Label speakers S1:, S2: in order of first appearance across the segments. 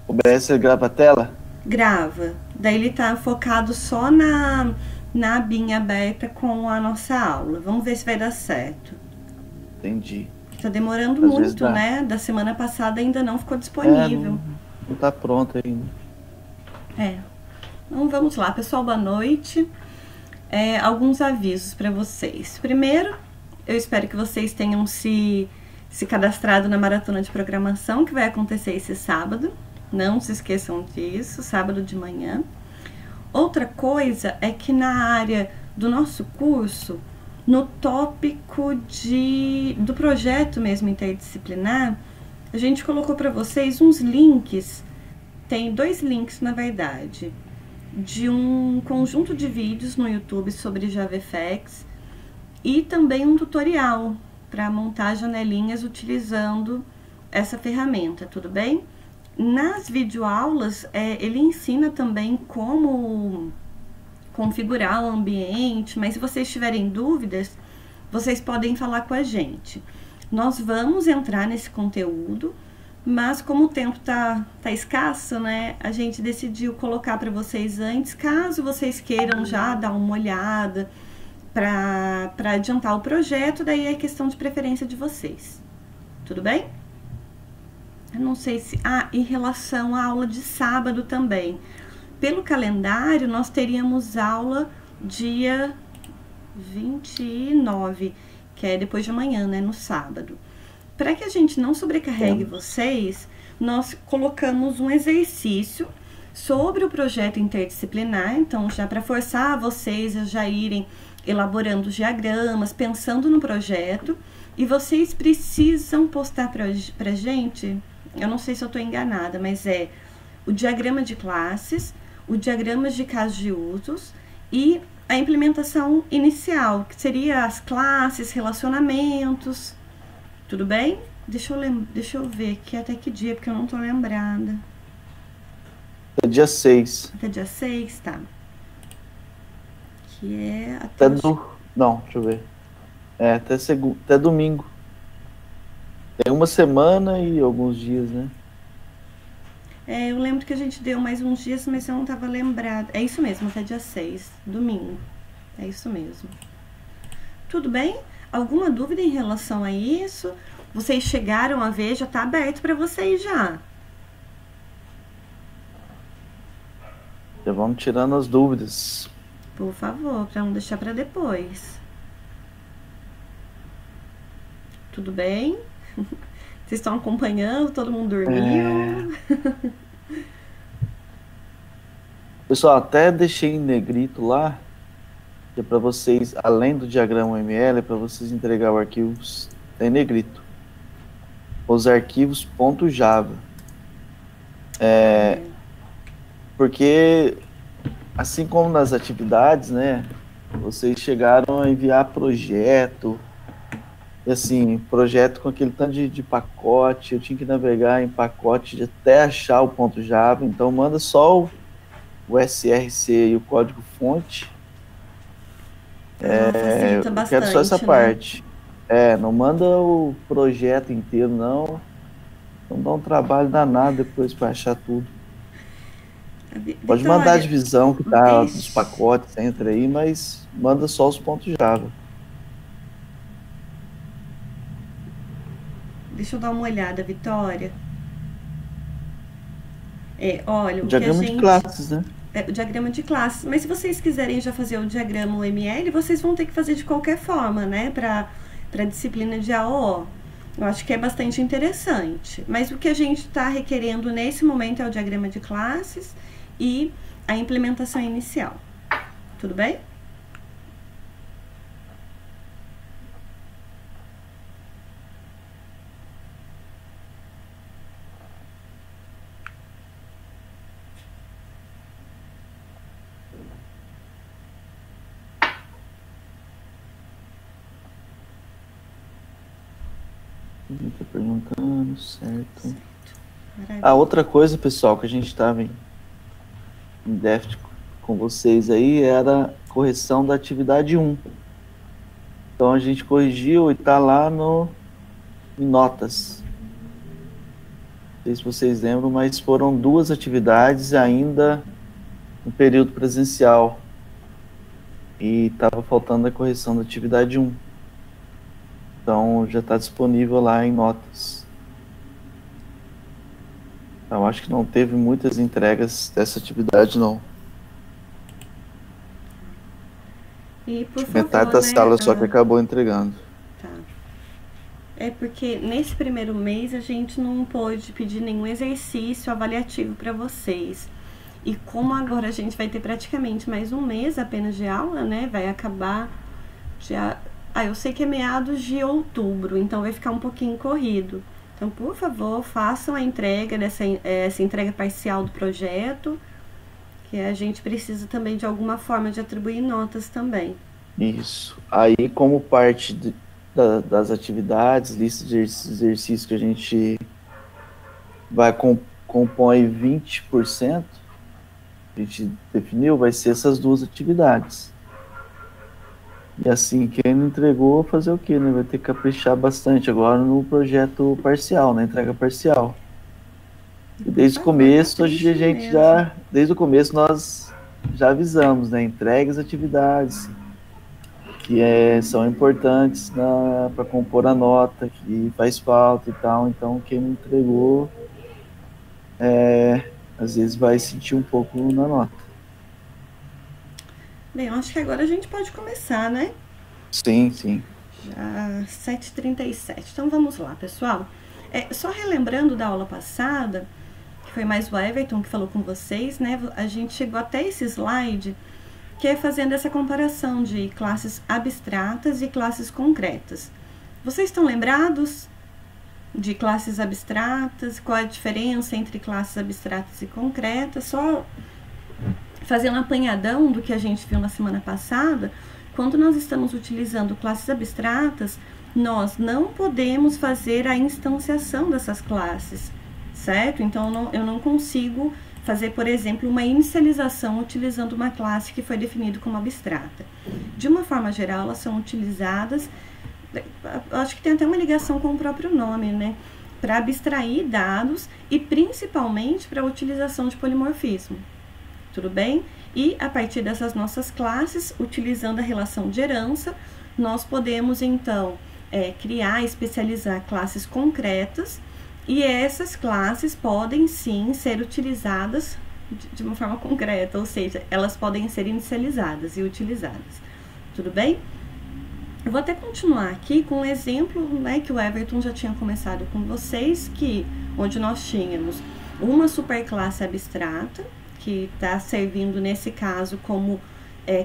S1: O OBS grava a tela?
S2: Grava. Daí ele tá focado só na abinha aberta com a nossa aula. Vamos ver se vai dar certo.
S1: Entendi.
S2: Tá demorando
S1: Às vezes
S2: muito,
S1: dá.
S2: né? Da semana passada ainda não ficou
S1: É,
S2: disponível.
S1: não tá pronto ainda.
S2: É. Então vamos lá, pessoal, boa noite. Alguns avisos para vocês. Primeiro, eu espero que vocês tenham se cadastrado na maratona de programação que vai acontecer esse sábado. Não se esqueçam disso, sábado de manhã. Outra coisa é que na área do nosso curso, no tópico do projeto mesmo interdisciplinar, a gente colocou para vocês uns links. Tem 2 links, na verdade, de um conjunto de vídeos no YouTube sobre JavaFX e também um tutorial para montar janelinhas utilizando essa ferramenta, tudo bem? Nas videoaulas, ele ensina também como configurar o ambiente, mas se vocês tiverem dúvidas, vocês podem falar com a gente. Nós vamos entrar nesse conteúdo, mas como o tempo tá escasso, né, a gente decidiu colocar para vocês antes, caso vocês queiram já dar uma olhada para adiantar o projeto, daí é questão de preferência de vocês. Tudo bem? Eu não sei se... em relação à aula de sábado também. Pelo calendário, nós teríamos aula dia 29, que é depois de amanhã, né, no sábado. Para que a gente não sobrecarregue vocês, nós colocamos um exercício sobre o projeto interdisciplinar, então já para forçar vocês a já irem elaborando os diagramas, pensando no projeto, e vocês precisam postar para gente, eu não sei se eu estou enganada, mas o diagrama de classes, o diagrama de casos de usos e a implementação inicial, que seria as classes, relacionamentos. Tudo bem? Deixa eu ver aqui até que dia, porque eu não tô lembrada.
S1: É dia 6.
S2: Até dia 6, tá. Que é
S1: até Não, deixa eu ver. Até domingo. Tem uma semana e alguns dias, né?
S2: Eu lembro que a gente deu mais uns dias, mas eu não tava lembrada. É isso mesmo, até dia 6, domingo. É isso mesmo. Tudo bem? Alguma dúvida em relação a isso? Vocês chegaram a ver, já tá aberto para vocês já.
S1: Já vamos tirando as dúvidas.
S2: Por favor, para não deixar para depois. Tudo bem? Vocês estão acompanhando? Todo mundo dormiu?
S1: Pessoal, até deixei em negrito lá, que é para vocês, além do diagrama ML, é para vocês entregar os arquivos em negrito. Os arquivos .java. Porque, assim como nas atividades, né, vocês chegaram a enviar projeto, e assim, projeto com aquele tanto de pacote, eu tinha que navegar em pacote até achar o .java, então manda só o SRC e o código-fonte.
S2: Facilita bastante,
S1: quero só essa
S2: né?
S1: parte. Não manda o projeto inteiro, não. Não dá um trabalho danado depois para achar tudo. Pode mandar a divisão que tá dos pacotes, entra aí, mas manda só os .java.
S2: Deixa eu dar uma olhada, Vitória. Olha,
S1: o diagrama de classes, né?
S2: O diagrama de classes. Mas se vocês quiserem já fazer o diagrama UML, vocês vão ter que fazer de qualquer forma, né? Para a disciplina de AO. Eu acho que é bastante interessante. Mas o que a gente está requerendo nesse momento é o diagrama de classes e a implementação inicial. Tudo bem?
S1: Tá perguntando, certo. A outra coisa, pessoal, que a gente estava em déficit com vocês aí era a correção da atividade 1. Então a gente corrigiu e está lá em notas. sei se vocês lembram, mas foram 2 atividades ainda no período presencial. E estava faltando a correção da atividade 1. Então já está disponível lá em notas. Então acho que não teve muitas entregas dessa atividade, não.
S2: E por favor,
S1: metade da sala só que acabou entregando.
S2: Tá. É porque nesse primeiro mês a gente não pôde pedir nenhum exercício avaliativo para vocês. E como agora a gente vai ter praticamente mais um mês apenas de aula, né? Vai acabar já... eu sei que é meados de outubro, então vai ficar um pouquinho corrido. Então, por favor, façam a entrega essa entrega parcial do projeto, que a gente precisa também de alguma forma de atribuir notas também.
S1: Isso. Aí, como parte das atividades, lista de exercícios que a gente vai compõe 20%, a gente definiu, vai ser essas 2 atividades. E assim, quem não entregou, fazer o quê, né? Vai ter que caprichar bastante agora no projeto parcial, na entrega parcial. E desde o começo, a gente já... Desde o começo, nós já avisamos, né? Entregue as atividades que são importantes para compor a nota, que faz falta e tal. Então, quem não entregou, às vezes vai sentir um pouco na nota.
S2: Bem, eu acho que agora a gente pode começar, né?
S1: Sim, sim.
S2: Já 7h37. Então, vamos lá, pessoal. Só relembrando da aula passada, que foi mais o Everton que falou com vocês, né? A gente chegou até esse slide, que é fazendo essa comparação de classes abstratas e classes concretas. Vocês estão lembrados de classes abstratas? Qual é a diferença entre classes abstratas e concretas? Só fazendo um apanhadão do que a gente viu na semana passada, quando nós estamos utilizando classes abstratas, nós não podemos fazer a instanciação dessas classes, certo? Então, eu não consigo fazer, por exemplo, uma inicialização utilizando uma classe que foi definida como abstrata. De uma forma geral, elas são utilizadas, acho que tem até uma ligação com o próprio nome, né? Para abstrair dados e principalmente para a utilização de polimorfismo. Tudo bem? E a partir dessas nossas classes, utilizando a relação de herança, nós podemos então criar, especializar classes concretas, e essas classes podem sim ser utilizadas de uma forma concreta, ou seja, elas podem ser inicializadas e utilizadas. Tudo bem? Eu vou até continuar aqui com um exemplo, né, que o Everton já tinha começado com vocês, onde nós tínhamos uma superclasse abstrata, que está servindo nesse caso como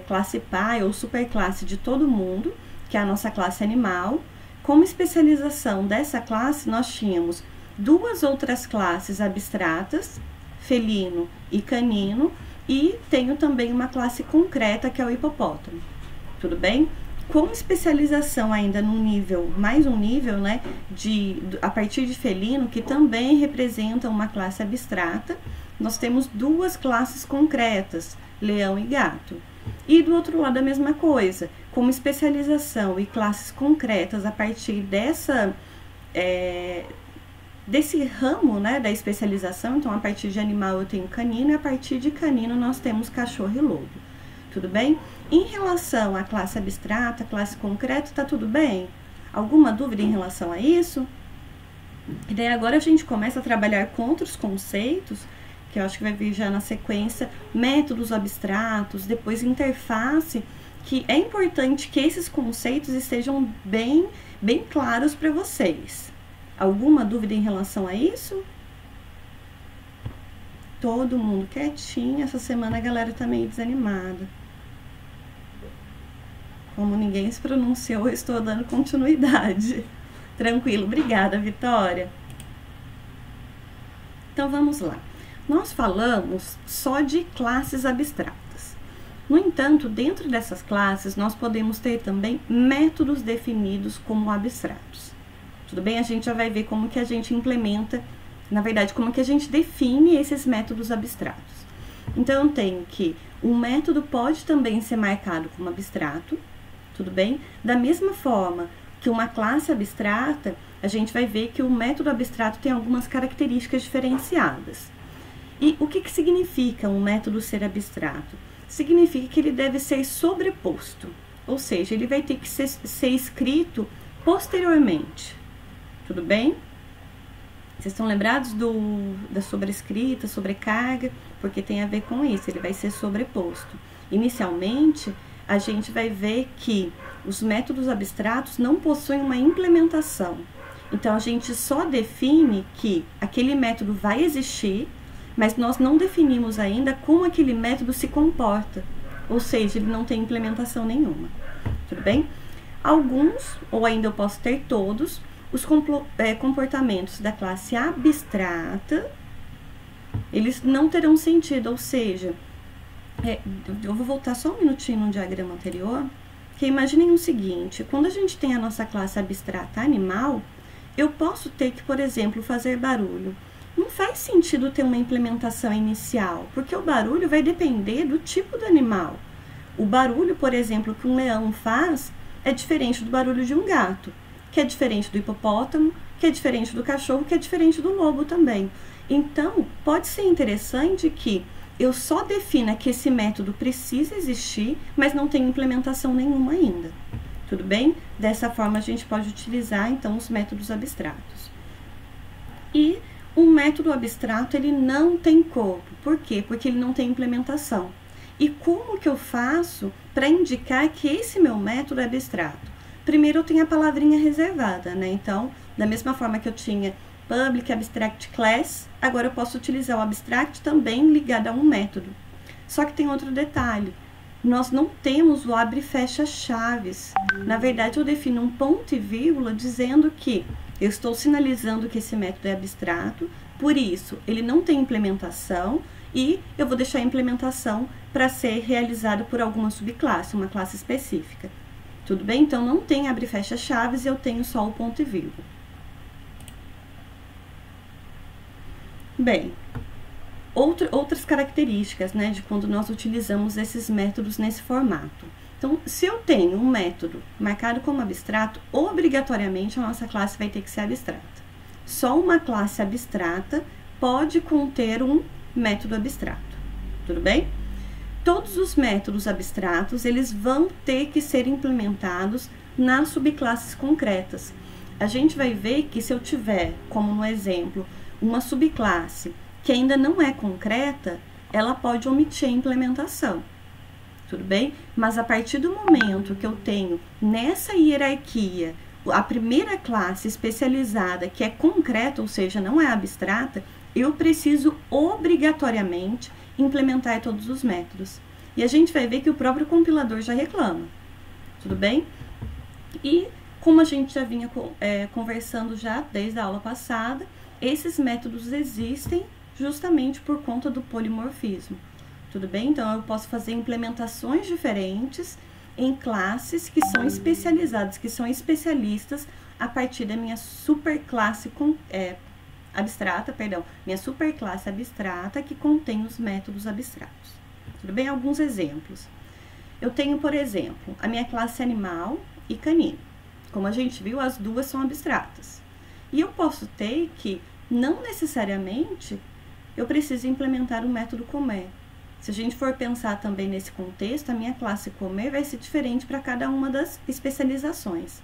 S2: classe pai ou superclasse de todo mundo, que é a nossa classe animal. Como especialização dessa classe, nós tínhamos 2 outras classes abstratas, felino e canino, e tenho também uma classe concreta, que é o hipopótamo. Tudo bem? Como especialização ainda num nível, mais um nível, né, a partir de felino, que também representa uma classe abstrata, nós temos 2 classes concretas, leão e gato. E do outro lado a mesma coisa, como especialização e classes concretas a partir desse ramo, né, da especialização. Então, a partir de animal eu tenho canino, e a partir de canino nós temos cachorro e lobo. Tudo bem? Em relação à classe abstrata, classe concreta, tá tudo bem? Alguma dúvida em relação a isso? E daí agora a gente começa a trabalhar com outros conceitos, que eu acho que vai vir já na sequência, métodos abstratos, depois interface, que é importante que esses conceitos estejam bem claros para vocês. Alguma dúvida em relação a isso? Todo mundo quietinho. Essa semana a galera tá meio desanimada. Como ninguém se pronunciou, eu estou dando continuidade. Tranquilo, obrigada, Vitória. Então vamos lá. Nós falamos só de classes abstratas. No entanto, dentro dessas classes, nós podemos ter também métodos definidos como abstratos. Tudo bem? A gente já vai ver como que a gente implementa, na verdade, como que a gente define esses métodos abstratos. Então, eu tenho que um método pode também ser marcado como abstrato, tudo bem? Da mesma forma que uma classe abstrata, a gente vai ver que o método abstrato tem algumas características diferenciadas. E o que significa um método ser abstrato? Significa que ele deve ser sobreposto, ou seja, ele vai ter que ser escrito posteriormente. Tudo bem? Vocês estão lembrados da sobrescrita, sobrecarga? Porque tem a ver com isso, ele vai ser sobreposto. Inicialmente, a gente vai ver que os métodos abstratos não possuem uma implementação. Então, a gente só define que aquele método vai existir, mas nós não definimos ainda como aquele método se comporta. Ou seja, ele não tem implementação nenhuma. Tudo bem? Alguns, ou ainda eu posso ter todos, os comportamentos da classe abstrata, eles não terão sentido, ou seja, eu vou voltar só um minutinho no diagrama anterior, que imaginem o seguinte, quando a gente tem a nossa classe abstrata animal, eu posso ter que, por exemplo, fazer barulho. Não faz sentido ter uma implementação inicial, porque o barulho vai depender do tipo do animal. O barulho, por exemplo, que um leão faz é diferente do barulho de um gato, que é diferente do hipopótamo, que é diferente do cachorro, que é diferente do lobo também. Então, pode ser interessante que eu só defina que esse método precisa existir, mas não tem implementação nenhuma ainda. Tudo bem? Dessa forma, a gente pode utilizar, então, os métodos abstratos. E um método abstrato, ele não tem corpo. Por quê? Porque ele não tem implementação. E como que eu faço para indicar que esse meu método é abstrato? Primeiro, eu tenho a palavrinha reservada, né? Então, da mesma forma que eu tinha Public Abstract Class, agora eu posso utilizar o abstract também ligado a um método. Só que tem outro detalhe. Nós não temos o abre e fecha chaves. Na verdade, eu defino um ponto e vírgula dizendo que eu estou sinalizando que esse método é abstrato, por isso, ele não tem implementação e eu vou deixar a implementação para ser realizada por alguma subclasse, uma classe específica. Tudo bem? Então, não tem abre e fecha chaves, eu tenho só o ponto e vírgula. Bem, outras características, né, de quando nós utilizamos esses métodos nesse formato. Então, se eu tenho um método marcado como abstrato, obrigatoriamente a nossa classe vai ter que ser abstrata. Só uma classe abstrata pode conter um método abstrato. Tudo bem? Todos os métodos abstratos, eles vão ter que ser implementados nas subclasses concretas. A gente vai ver que se eu tiver, como no exemplo, uma subclasse que ainda não é concreta, ela pode omitir a implementação. Tudo bem? Mas a partir do momento que eu tenho nessa hierarquia a primeira classe especializada que é concreta, ou seja, não é abstrata, eu preciso obrigatoriamente implementar todos os métodos. E a gente vai ver que o próprio compilador já reclama. Tudo bem? E como a gente já vinha conversando já desde a aula passada, esses métodos existem justamente por conta do polimorfismo. Tudo bem? Então, eu posso fazer implementações diferentes em classes que são especializadas, que são especialistas a partir da minha superclasse abstrata, minha superclasse abstrata que contém os métodos abstratos. Tudo bem? Alguns exemplos. Eu tenho, por exemplo, a minha classe animal e canino. Como a gente viu, as duas são abstratas. E eu posso ter que, não necessariamente, eu preciso implementar o método comer. Se a gente for pensar também nesse contexto, a minha classe comer vai ser diferente para cada uma das especializações.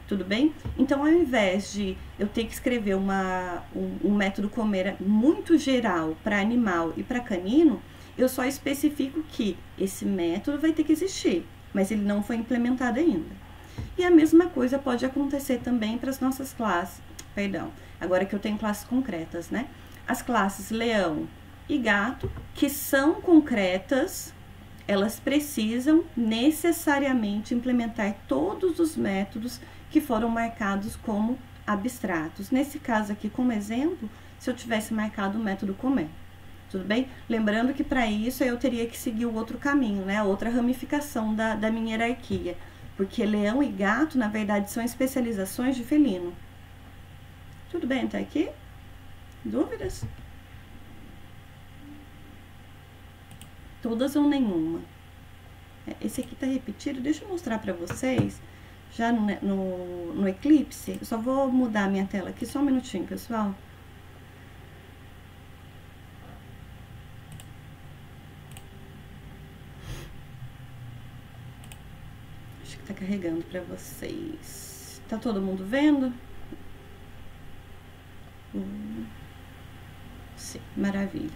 S2: Tudo bem? Então, ao invés de eu ter que escrever um método comer muito geral para animal e para canino, eu só especifico que esse método vai ter que existir, mas ele não foi implementado ainda. E a mesma coisa pode acontecer também para as nossas classes, agora que eu tenho classes concretas, né? As classes leão e gato, que são concretas, elas precisam necessariamente implementar todos os métodos que foram marcados como abstratos. Nesse caso aqui, como exemplo, se eu tivesse marcado o método comer. Tudo bem? Lembrando que para isso eu teria que seguir o outro caminho, né? A outra ramificação da minha hierarquia. Porque leão e gato, na verdade, são especializações de felino. Tudo bem até aqui? Dúvidas? Todas ou nenhuma? Esse aqui tá repetido. Deixa eu mostrar para vocês, já no Eclipse. Eu só vou mudar a minha tela aqui, só um minutinho, pessoal. Acho que tá carregando pra vocês. Tá todo mundo vendo? Sim, maravilha.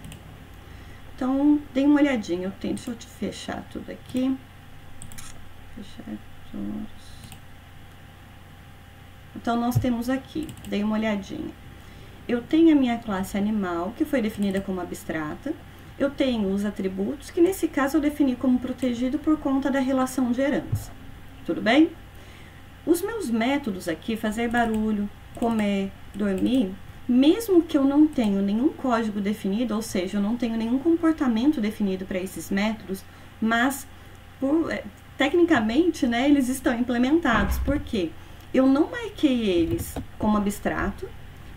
S2: Então, dê uma olhadinha. Deixa eu te fechar tudo aqui. Fechar todos. Então, nós temos aqui, dei uma olhadinha. Eu tenho a minha classe animal, que foi definida como abstrata. Eu tenho os atributos, que nesse caso eu defini como protegido por conta da relação de herança. Tudo bem? Os meus métodos aqui, fazer barulho, comer, dormir, mesmo que eu não tenha nenhum código definido, ou seja, eu não tenho nenhum comportamento definido para esses métodos, mas tecnicamente, né, eles estão implementados. Por quê? Eu não marquei eles como abstrato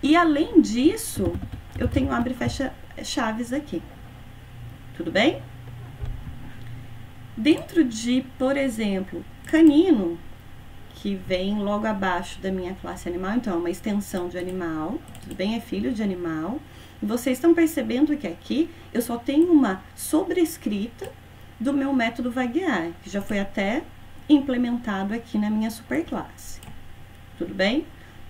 S2: e, além disso, eu tenho abre e fecha chaves aqui. Tudo bem? Dentro de, por exemplo, canino, que vem logo abaixo da minha classe animal, então é uma extensão de animal, tudo bem? É filho de animal. E vocês estão percebendo que aqui eu só tenho uma sobrescrita do meu método vaguear, que já foi até implementado aqui na minha superclasse. Tudo bem?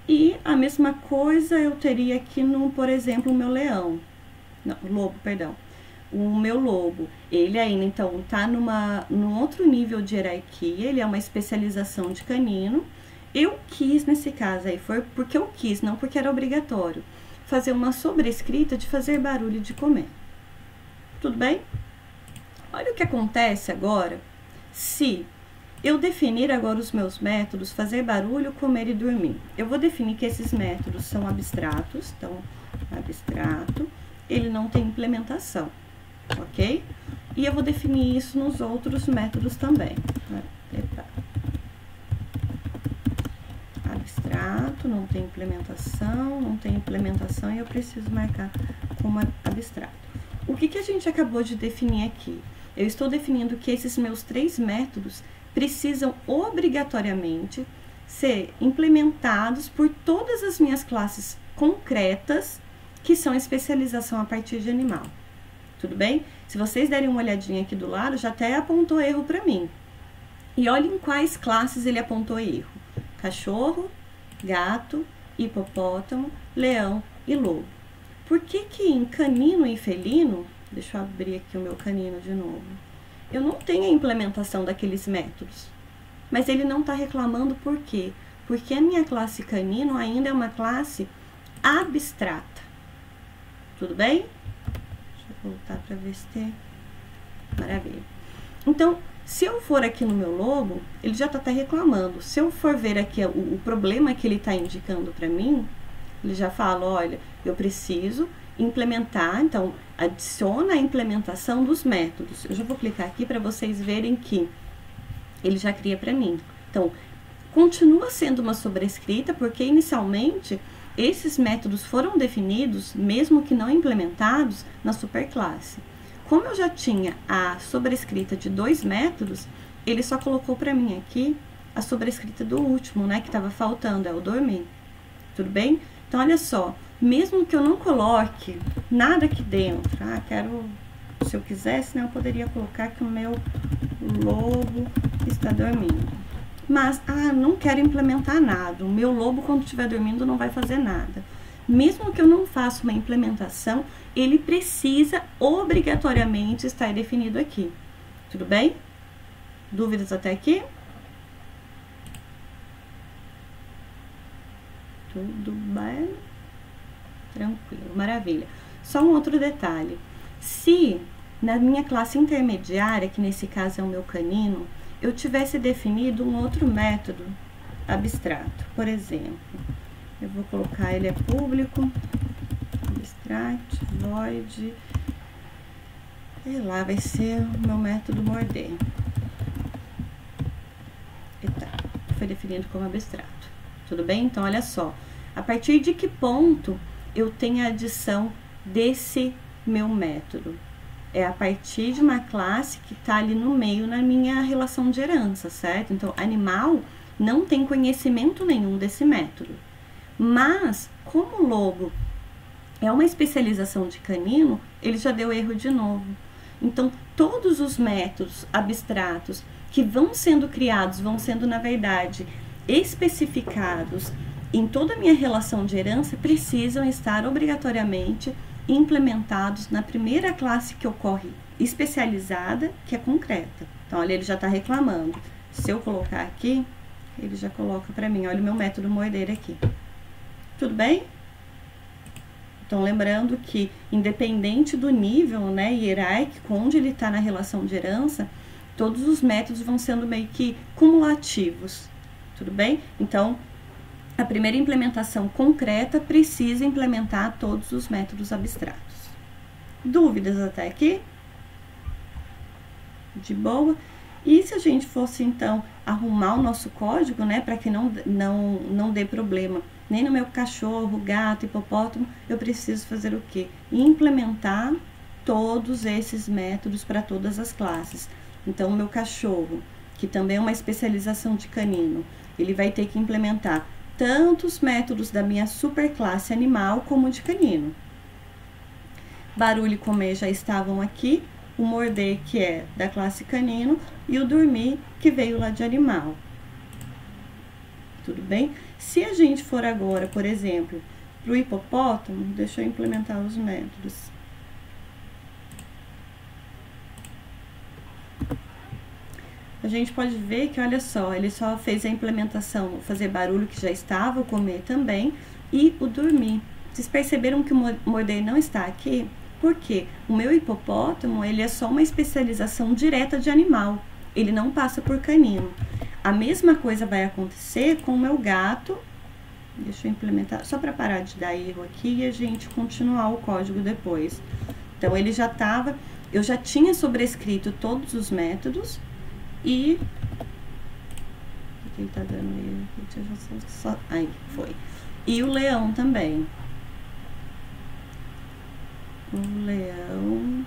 S2: E a mesma coisa eu teria aqui no, por exemplo, o meu leão. Não, lobo, perdão. O meu lobo, ele ainda, então, tá num outro nível de hierarquia, ele é uma especialização de canino. Eu quis, nesse caso aí, foi porque eu quis, não porque era obrigatório, fazer uma sobrescrita de fazer barulho e de comer. Tudo bem? Olha o que acontece agora se eu definir agora os meus métodos, fazer barulho, comer e dormir. Eu vou definir que esses métodos são abstratos, então, abstrato, ele não tem implementação. Ok? E eu vou definir isso nos outros métodos também. Abstrato, não tem implementação e eu preciso marcar como abstrato. O que a gente acabou de definir aqui? Eu estou definindo que esses meus 3 métodos precisam obrigatoriamente ser implementados por todas as minhas classes concretas que são especialização a partir de animal. Tudo bem? Se vocês derem uma olhadinha aqui do lado, já até apontou erro para mim. E olhem em quais classes ele apontou erro. Cachorro, gato, hipopótamo, leão e lobo. Por que em canino e felino, deixa eu abrir aqui o meu canino de novo, eu não tenho a implementação daqueles métodos? Mas ele não está reclamando por quê? Porque a minha classe canino ainda é uma classe abstrata. Tudo bem? Voltar para ver se tem. Maravilha. Então, se eu for aqui no meu lobo, ele já está até reclamando. Se eu for ver aqui o problema que ele está indicando para mim, ele já fala, olha, eu preciso implementar, então, adiciona a implementação dos métodos. Eu já vou clicar aqui para vocês verem que ele já cria para mim. Então, continua sendo uma sobrescrita, porque inicialmente esses métodos foram definidos, mesmo que não implementados, na superclasse. Como eu já tinha a sobrescrita de 2 métodos, ele só colocou para mim aqui a sobrescrita do último, né, que estava faltando, é o dormir. Tudo bem? Então, olha só, mesmo que eu não coloque nada aqui dentro, se eu quisesse, né, eu poderia colocar que o meu lobo está dormindo. Mas, não quero implementar nada. O meu lobo, quando estiver dormindo, não vai fazer nada. Mesmo que eu não faça uma implementação, ele precisa obrigatoriamente estar definido aqui. Tudo bem? Dúvidas até aqui? Tudo bem? Tranquilo, maravilha. Só um outro detalhe. Se na minha classe intermediária, que nesse caso é o meu canino, eu tivesse definido um outro método abstrato, por exemplo, eu vou colocar ele é público, abstract, void, sei lá, vai ser o meu método morder. E tá, foi definido como abstrato. Tudo bem? Então, olha só, a partir de que ponto eu tenho a adição desse meu método? É a partir de uma classe que está ali no meio na minha relação de herança, certo? Então, animal não tem conhecimento nenhum desse método. Mas, como o lobo é uma especialização de canino, ele já deu erro de novo. Então, todos os métodos abstratos que vão sendo criados, vão sendo, na verdade, especificados em toda a minha relação de herança, precisam estar obrigatoriamente implementados na primeira classe que ocorre especializada, que é concreta. Então, olha, ele já está reclamando. Se eu colocar aqui, ele já coloca para mim, olha o meu método morder aqui. Tudo bem? Então, lembrando que, independente do nível, né, hierárquico, onde ele está na relação de herança, todos os métodos vão sendo meio que cumulativos. Tudo bem? Então, a primeira implementação concreta precisa implementar todos os métodos abstratos. Dúvidas até aqui? De boa? E se a gente fosse, então, arrumar o nosso código, né, para que não dê problema nem no meu cachorro, gato, hipopótamo, eu preciso fazer o quê? Implementar todos esses métodos para todas as classes. Então, o meu cachorro, que também é uma especialização de canino, ele vai ter que implementar tanto os métodos da minha superclasse animal como de canino. Barulho e comer já estavam aqui, o morder, que é da classe canino, e o dormir, que veio lá de animal. Tudo bem? Se a gente for agora, por exemplo, para o hipopótamo, deixa eu implementar os métodos. A gente pode ver que, olha só, ele só fez a implementação, fazer barulho, que já estava, o comer também, e o dormir. Vocês perceberam que o morder não está aqui? Por quê? O meu hipopótamo, ele é só uma especialização direta de animal. Ele não passa por canino. A mesma coisa vai acontecer com o meu gato. Deixa eu implementar, só para parar de dar erro aqui e a gente continuar o código depois. Então, ele já estava, eu já tinha sobrescrito todos os métodos e... Aqui ele tá dando erro. Aí, foi. E o leão também. O leão...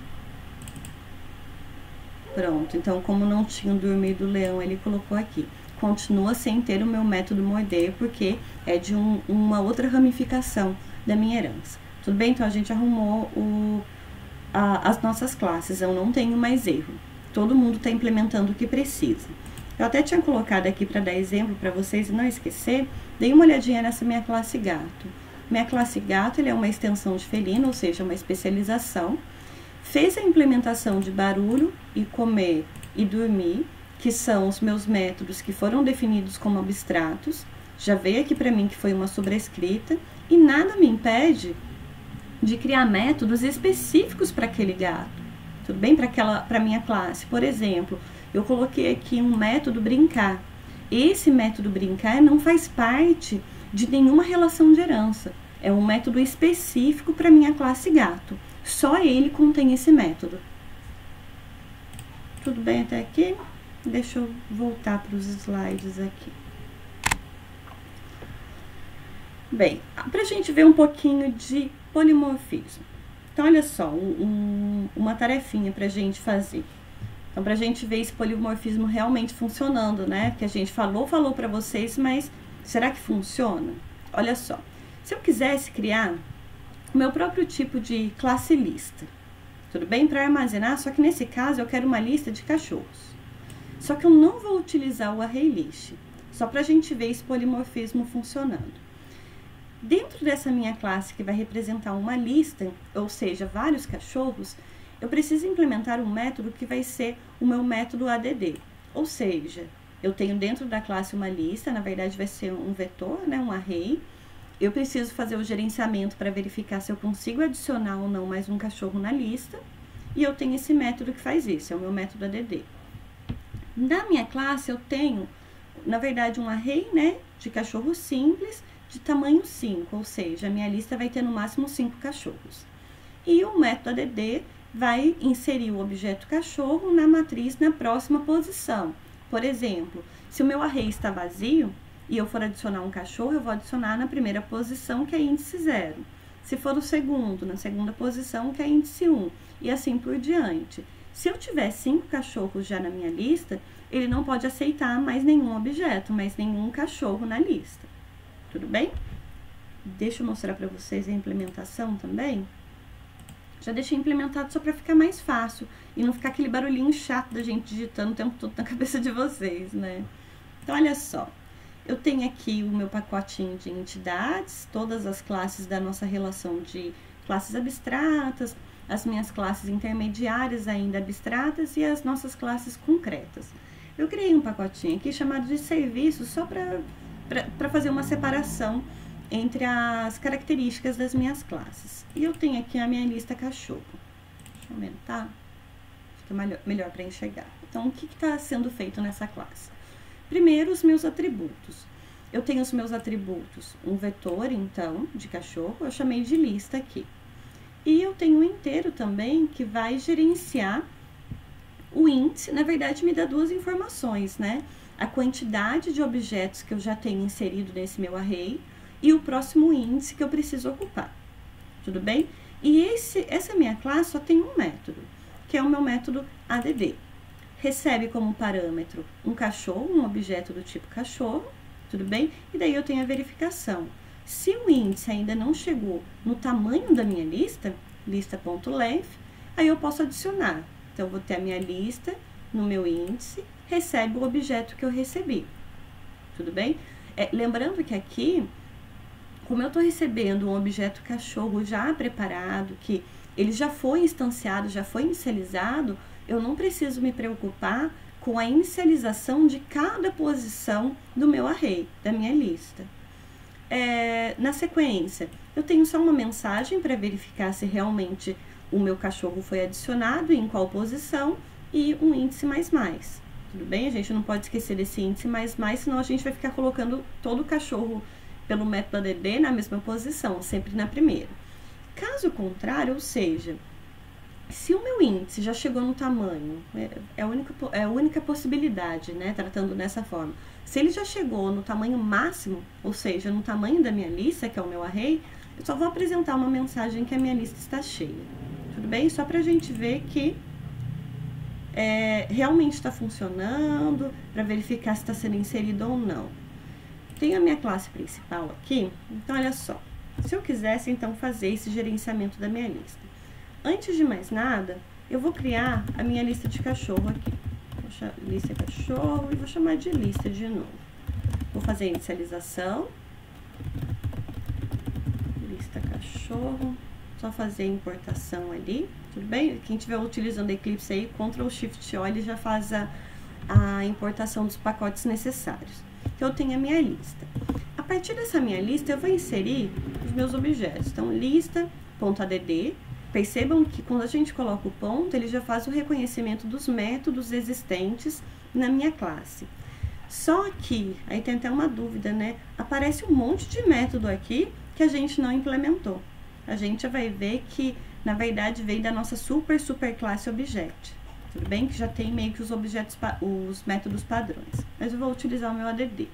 S2: Pronto, então, como não tinha dormido o leão, ele colocou aqui. Continua sem ter o meu método morder, porque é de uma outra ramificação da minha herança. Tudo bem? Então, a gente arrumou as nossas classes, eu não tenho mais erro. Todo mundo está implementando o que precisa. Eu até tinha colocado aqui para dar exemplo para vocês e não esquecer, dei uma olhadinha nessa minha classe gato. Minha classe gato, ele é uma extensão de felino, ou seja, uma especialização. Fez a implementação de barulho e comer e dormir, que são os meus métodos que foram definidos como abstratos. Já veio aqui para mim que foi uma sobrescrita e nada me impede de criar métodos específicos para aquele gato. Tudo bem? Para minha classe. Por exemplo, eu coloquei aqui um método brincar. Esse método brincar não faz parte de nenhuma relação de herança. É um método específico para minha classe gato. Só ele contém esse método. Tudo bem até aqui? Deixa eu voltar para os slides aqui. Bem, para a gente ver um pouquinho de polimorfismo. Então, olha só, uma tarefinha para a gente fazer. Então, para a gente ver esse polimorfismo realmente funcionando, né? Que a gente falou para vocês, mas será que funciona? Olha só, se eu quisesse criar o meu próprio tipo de classe lista, tudo bem? Para armazenar, só que nesse caso eu quero uma lista de cachorros. Só que eu não vou utilizar o ArrayList, só para a gente ver esse polimorfismo funcionando. Dentro dessa minha classe que vai representar uma lista, ou seja, vários cachorros, eu preciso implementar um método que vai ser o meu método ADD. Ou seja, eu tenho dentro da classe uma lista, na verdade vai ser um vetor, né, um array. Eu preciso fazer o gerenciamento para verificar se eu consigo adicionar ou não mais um cachorro na lista. E eu tenho esse método que faz isso, é o meu método ADD. Na minha classe eu tenho, na verdade, um array, né, de cachorros simples, de tamanho 5, ou seja, a minha lista vai ter no máximo 5 cachorros. E o método ADD vai inserir o objeto cachorro na matriz na próxima posição. Por exemplo, se o meu array está vazio e eu for adicionar um cachorro, eu vou adicionar na primeira posição, que é índice 0. Se for o segundo, na segunda posição, que é índice 1, e assim por diante. Se eu tiver 5 cachorros já na minha lista, ele não pode aceitar mais nenhum objeto, mais nenhum cachorro na lista. Tudo bem? Deixa eu mostrar para vocês a implementação também. Já deixei implementado só para ficar mais fácil e não ficar aquele barulhinho chato da gente digitando o tempo todo na cabeça de vocês, né? Então, olha só. Eu tenho aqui o meu pacotinho de entidades, todas as classes da nossa relação de classes abstratas, as minhas classes intermediárias ainda abstratas e as nossas classes concretas. Eu criei um pacotinho aqui chamado de serviço só para fazer uma separação entre as características das minhas classes. E eu tenho aqui a minha lista cachorro. Deixa eu aumentar, fica melhor para enxergar. Então, o que está sendo feito nessa classe? Primeiro, os meus atributos. Eu tenho os meus atributos, um vetor, então, de cachorro, eu chamei de lista aqui. E eu tenho um inteiro também que vai gerenciar o índice, na verdade me dá duas informações, né? A quantidade de objetos que eu já tenho inserido nesse meu array e o próximo índice que eu preciso ocupar. Tudo bem? E essa minha classe só tem um método, que é o meu método add. Recebe como parâmetro um cachorro, um objeto do tipo cachorro, tudo bem? E daí eu tenho a verificação. Se o índice ainda não chegou no tamanho da minha lista, lista.length, aí eu posso adicionar. Então, eu vou ter a minha lista no meu índice, recebe o objeto que eu recebi. Tudo bem? Lembrando que aqui, como eu estou recebendo um objeto cachorro já preparado, que ele já foi instanciado, já foi inicializado, eu não preciso me preocupar com a inicialização de cada posição do meu array, da minha lista. Na sequência, eu tenho só uma mensagem para verificar se realmente o meu cachorro foi adicionado e em qual posição e um índice mais. Tudo bem? A gente não pode esquecer desse índice mais, senão a gente vai ficar colocando todo o cachorro pelo método add na mesma posição, sempre na primeira. Caso contrário, ou seja, se o meu índice já chegou no tamanho, é a única possibilidade, né, tratando dessa forma. Se ele já chegou no tamanho máximo, ou seja, no tamanho da minha lista, que é o meu array, eu só vou apresentar uma mensagem que a minha lista está cheia. Tudo bem? Só para a gente ver que realmente está funcionando, para verificar se está sendo inserido ou não. Tenho a minha classe principal aqui, então olha só. Se eu quisesse, então, fazer esse gerenciamento da minha lista. Antes de mais nada, eu vou criar a minha lista de cachorro aqui. Lista cachorro e vou chamar de lista de novo. Vou fazer a inicialização. Lista cachorro. Só fazer a importação ali, tudo bem? Quem estiver utilizando Eclipse aí, Ctrl Shift O, ele já faz a importação dos pacotes necessários. Então, eu tenho a minha lista. A partir dessa minha lista, eu vou inserir os meus objetos. Então, lista.add. Percebam que quando a gente coloca o ponto, ele já faz o reconhecimento dos métodos existentes na minha classe. Só que, aí tem até uma dúvida, né? Aparece um monte de método aqui que a gente não implementou. A gente já vai ver que, na verdade, veio da nossa super classe Object. Tudo bem? Que já tem meio que os métodos padrões. Mas eu vou utilizar o meu add.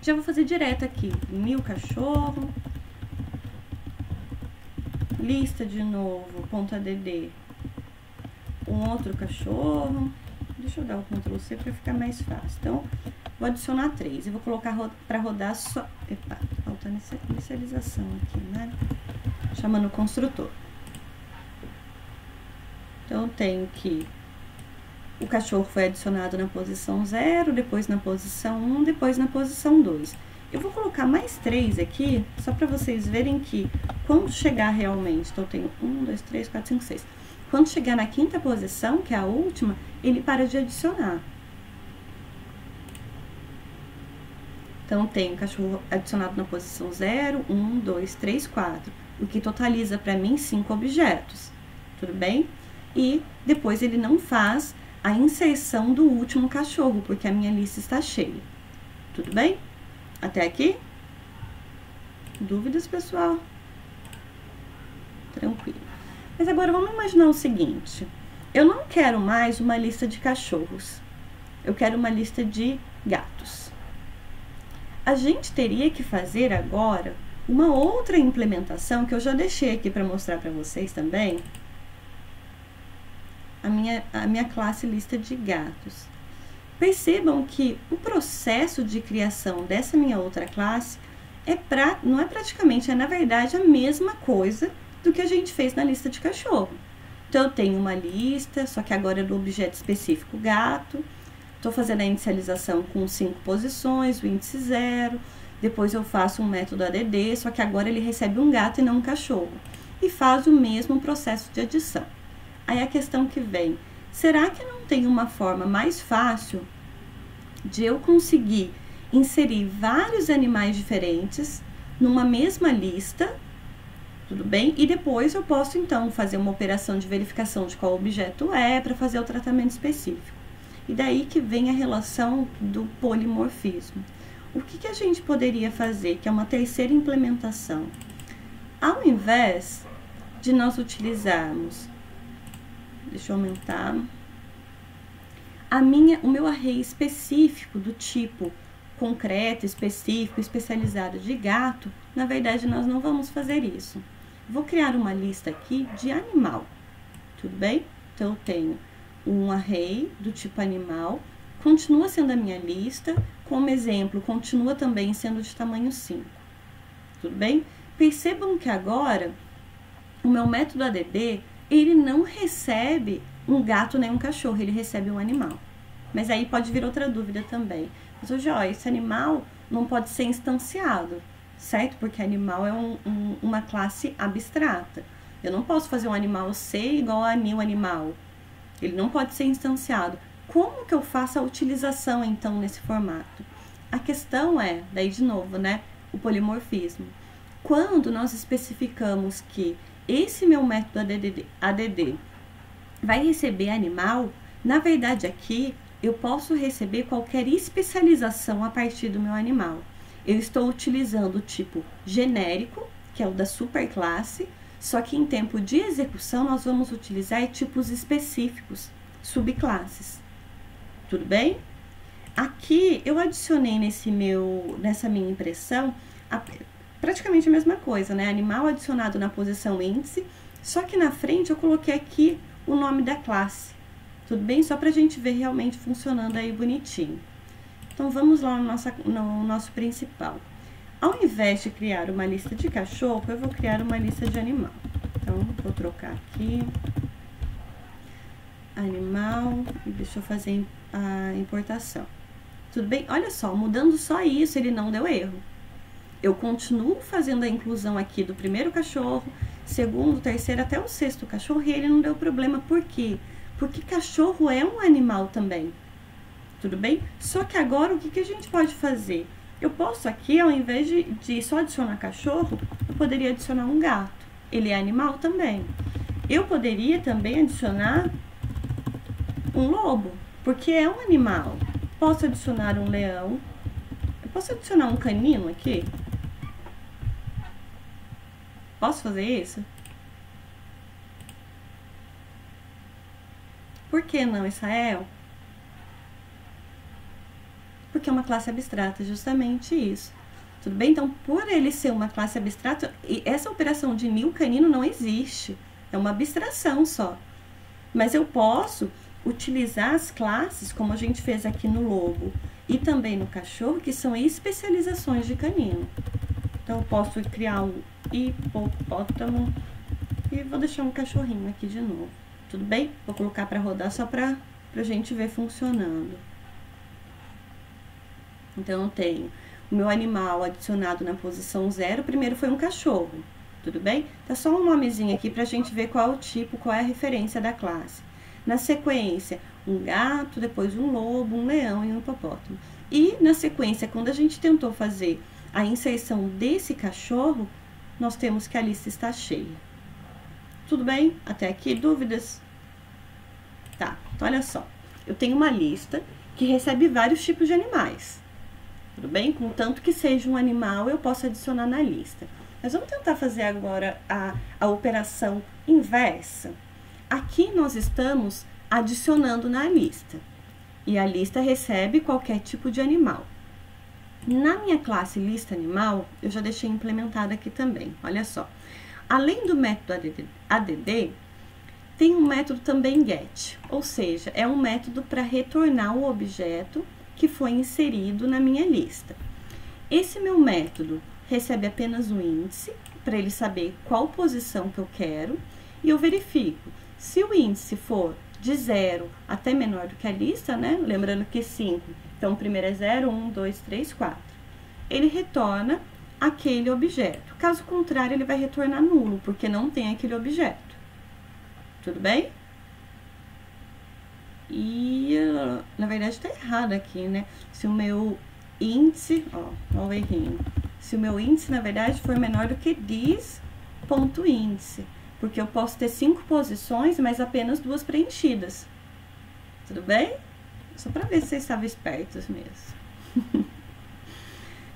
S2: Já vou fazer direto aqui. 1000 cachorro. Lista de novo, .add, um outro cachorro. Deixa eu dar o Ctrl C para ficar mais fácil. Então, vou adicionar 3 e vou colocar para rodar só. Epa, falta inicialização aqui, né? Chamando o construtor. Então, eu tenho que o cachorro foi adicionado na posição 0, depois na posição 1, depois na posição 2. Eu vou colocar mais 3 aqui, só para vocês verem que quando chegar realmente, então eu tenho 1, 2, 3, 4, 5, 6. Quando chegar na 5ª posição, que é a última, ele para de adicionar. Então, tenho o cachorro adicionado na posição 0, 1, 2, 3, 4, o que totaliza para mim 5 objetos, tudo bem? E depois ele não faz a inserção do último cachorro, porque a minha lista está cheia, tudo bem? Até aqui? Dúvidas, pessoal? Tranquilo. Mas agora vamos imaginar o seguinte. Eu não quero mais uma lista de cachorros. Eu quero uma lista de gatos. A gente teria que fazer agora uma outra implementação que eu já deixei aqui para mostrar para vocês também. a minha classe lista de gatos. Percebam que o processo de criação dessa minha outra classe não é praticamente, é na verdade a mesma coisa do que a gente fez na lista de cachorro. Então, eu tenho uma lista, só que agora é do objeto específico gato. Estou fazendo a inicialização com 5 posições, o índice 0. Depois eu faço um método ADD, só que agora ele recebe um gato e não um cachorro. E faz o mesmo processo de adição. Aí a questão que vem, será que não tem uma forma mais fácil de eu conseguir inserir vários animais diferentes numa mesma lista, tudo bem? E depois eu posso, então, fazer uma operação de verificação de qual objeto é para fazer o tratamento específico. E daí que vem a relação do polimorfismo. O que a gente poderia fazer, que é uma terceira implementação? Ao invés de nós utilizarmos, deixa eu aumentar, o meu array específico do tipo concreto, específico, especializado de gato, na verdade nós não vamos fazer isso. Vou criar uma lista aqui de animal, tudo bem? Então, eu tenho um array do tipo animal, continua sendo a minha lista, como exemplo, continua também sendo de tamanho 5, tudo bem? Percebam que agora, o meu método ADD, ele não recebe um gato nem um cachorro, ele recebe um animal. Mas aí pode vir outra dúvida também. Mas, esse animal não pode ser instanciado, certo? Porque animal é uma classe abstrata. Eu não posso fazer um animal C igual a new animal. Ele não pode ser instanciado. Como que eu faço a utilização, então, nesse formato? A questão é, daí de novo, né? O polimorfismo. Quando nós especificamos que esse meu método ADD vai receber animal, na verdade aqui eu posso receber qualquer especialização a partir do meu animal. Eu estou utilizando o tipo genérico, que é o da superclasse, só que em tempo de execução nós vamos utilizar tipos específicos, subclasses. Tudo bem? Aqui eu adicionei nessa minha impressão praticamente a mesma coisa, né? Animal adicionado na posição índice, só que na frente eu coloquei aqui o nome da classe. Tudo bem? Só pra gente ver realmente funcionando aí bonitinho. Então, vamos lá no nosso principal. Ao invés de criar uma lista de cachorro, eu vou criar uma lista de animal. Então, vou trocar aqui. Animal, e deixa eu fazer a importação. Tudo bem? Olha só, mudando só isso, ele não deu erro. Eu continuo fazendo a inclusão aqui do primeiro cachorro, segundo, terceiro, até o sexto cachorro, e ele não deu problema. Por quê? Porque cachorro é um animal também, tudo bem? Só que agora, o que a gente pode fazer? Eu posso aqui, ao invés de só adicionar cachorro, eu poderia adicionar um gato. Ele é animal também. Eu poderia também adicionar um lobo, porque é um animal. Posso adicionar um leão. Eu posso adicionar um canino aqui? Posso fazer isso? Por que não, Israel? Porque é uma classe abstrata, justamente isso. Tudo bem? Então, por ele ser uma classe abstrata, essa operação de new canino não existe. É uma abstração só. Mas eu posso utilizar as classes, como a gente fez aqui no lobo e também no cachorro, que são especializações de canino. Então, eu posso criar um hipopótamo e vou deixar um cachorrinho aqui de novo. Tudo bem? Vou colocar para rodar só para a gente ver funcionando. Então, eu tenho o meu animal adicionado na posição 0. Primeiro foi um cachorro, tudo bem? Tá só um nomezinho aqui para a gente ver qual é o tipo, qual é a referência da classe. Na sequência, um gato, depois um lobo, um leão e um hipopótamo. E na sequência, quando a gente tentou fazer a inserção desse cachorro, nós temos que a lista está cheia. Tudo bem? Até aqui, dúvidas? Tá, então olha só. Eu tenho uma lista que recebe vários tipos de animais. Tudo bem? Contanto que seja um animal, eu posso adicionar na lista. Mas vamos tentar fazer agora a operação inversa. Aqui nós estamos adicionando na lista. E a lista recebe qualquer tipo de animal. Na minha classe lista animal, eu já deixei implementada aqui também. Olha só. Além do método ADD, tem um método também get, ou seja, é um método para retornar o objeto que foi inserido na minha lista. Esse meu método recebe apenas um índice, para ele saber qual posição que eu quero, e eu verifico. Se o índice for de 0 até menor do que a lista, né? Lembrando que 5, então o primeiro é 0, 1, 2, 3, 4. Ele retorna aquele objeto. Caso contrário, ele vai retornar nulo, porque não tem aquele objeto. Tudo bem? E, na verdade, está errado aqui, né? Se o meu índice, ó o errinho. Se o meu índice, na verdade, for menor do que this.índice. Porque eu posso ter 5 posições, mas apenas 2 preenchidas. Tudo bem? Só para ver se vocês estavam espertos mesmo.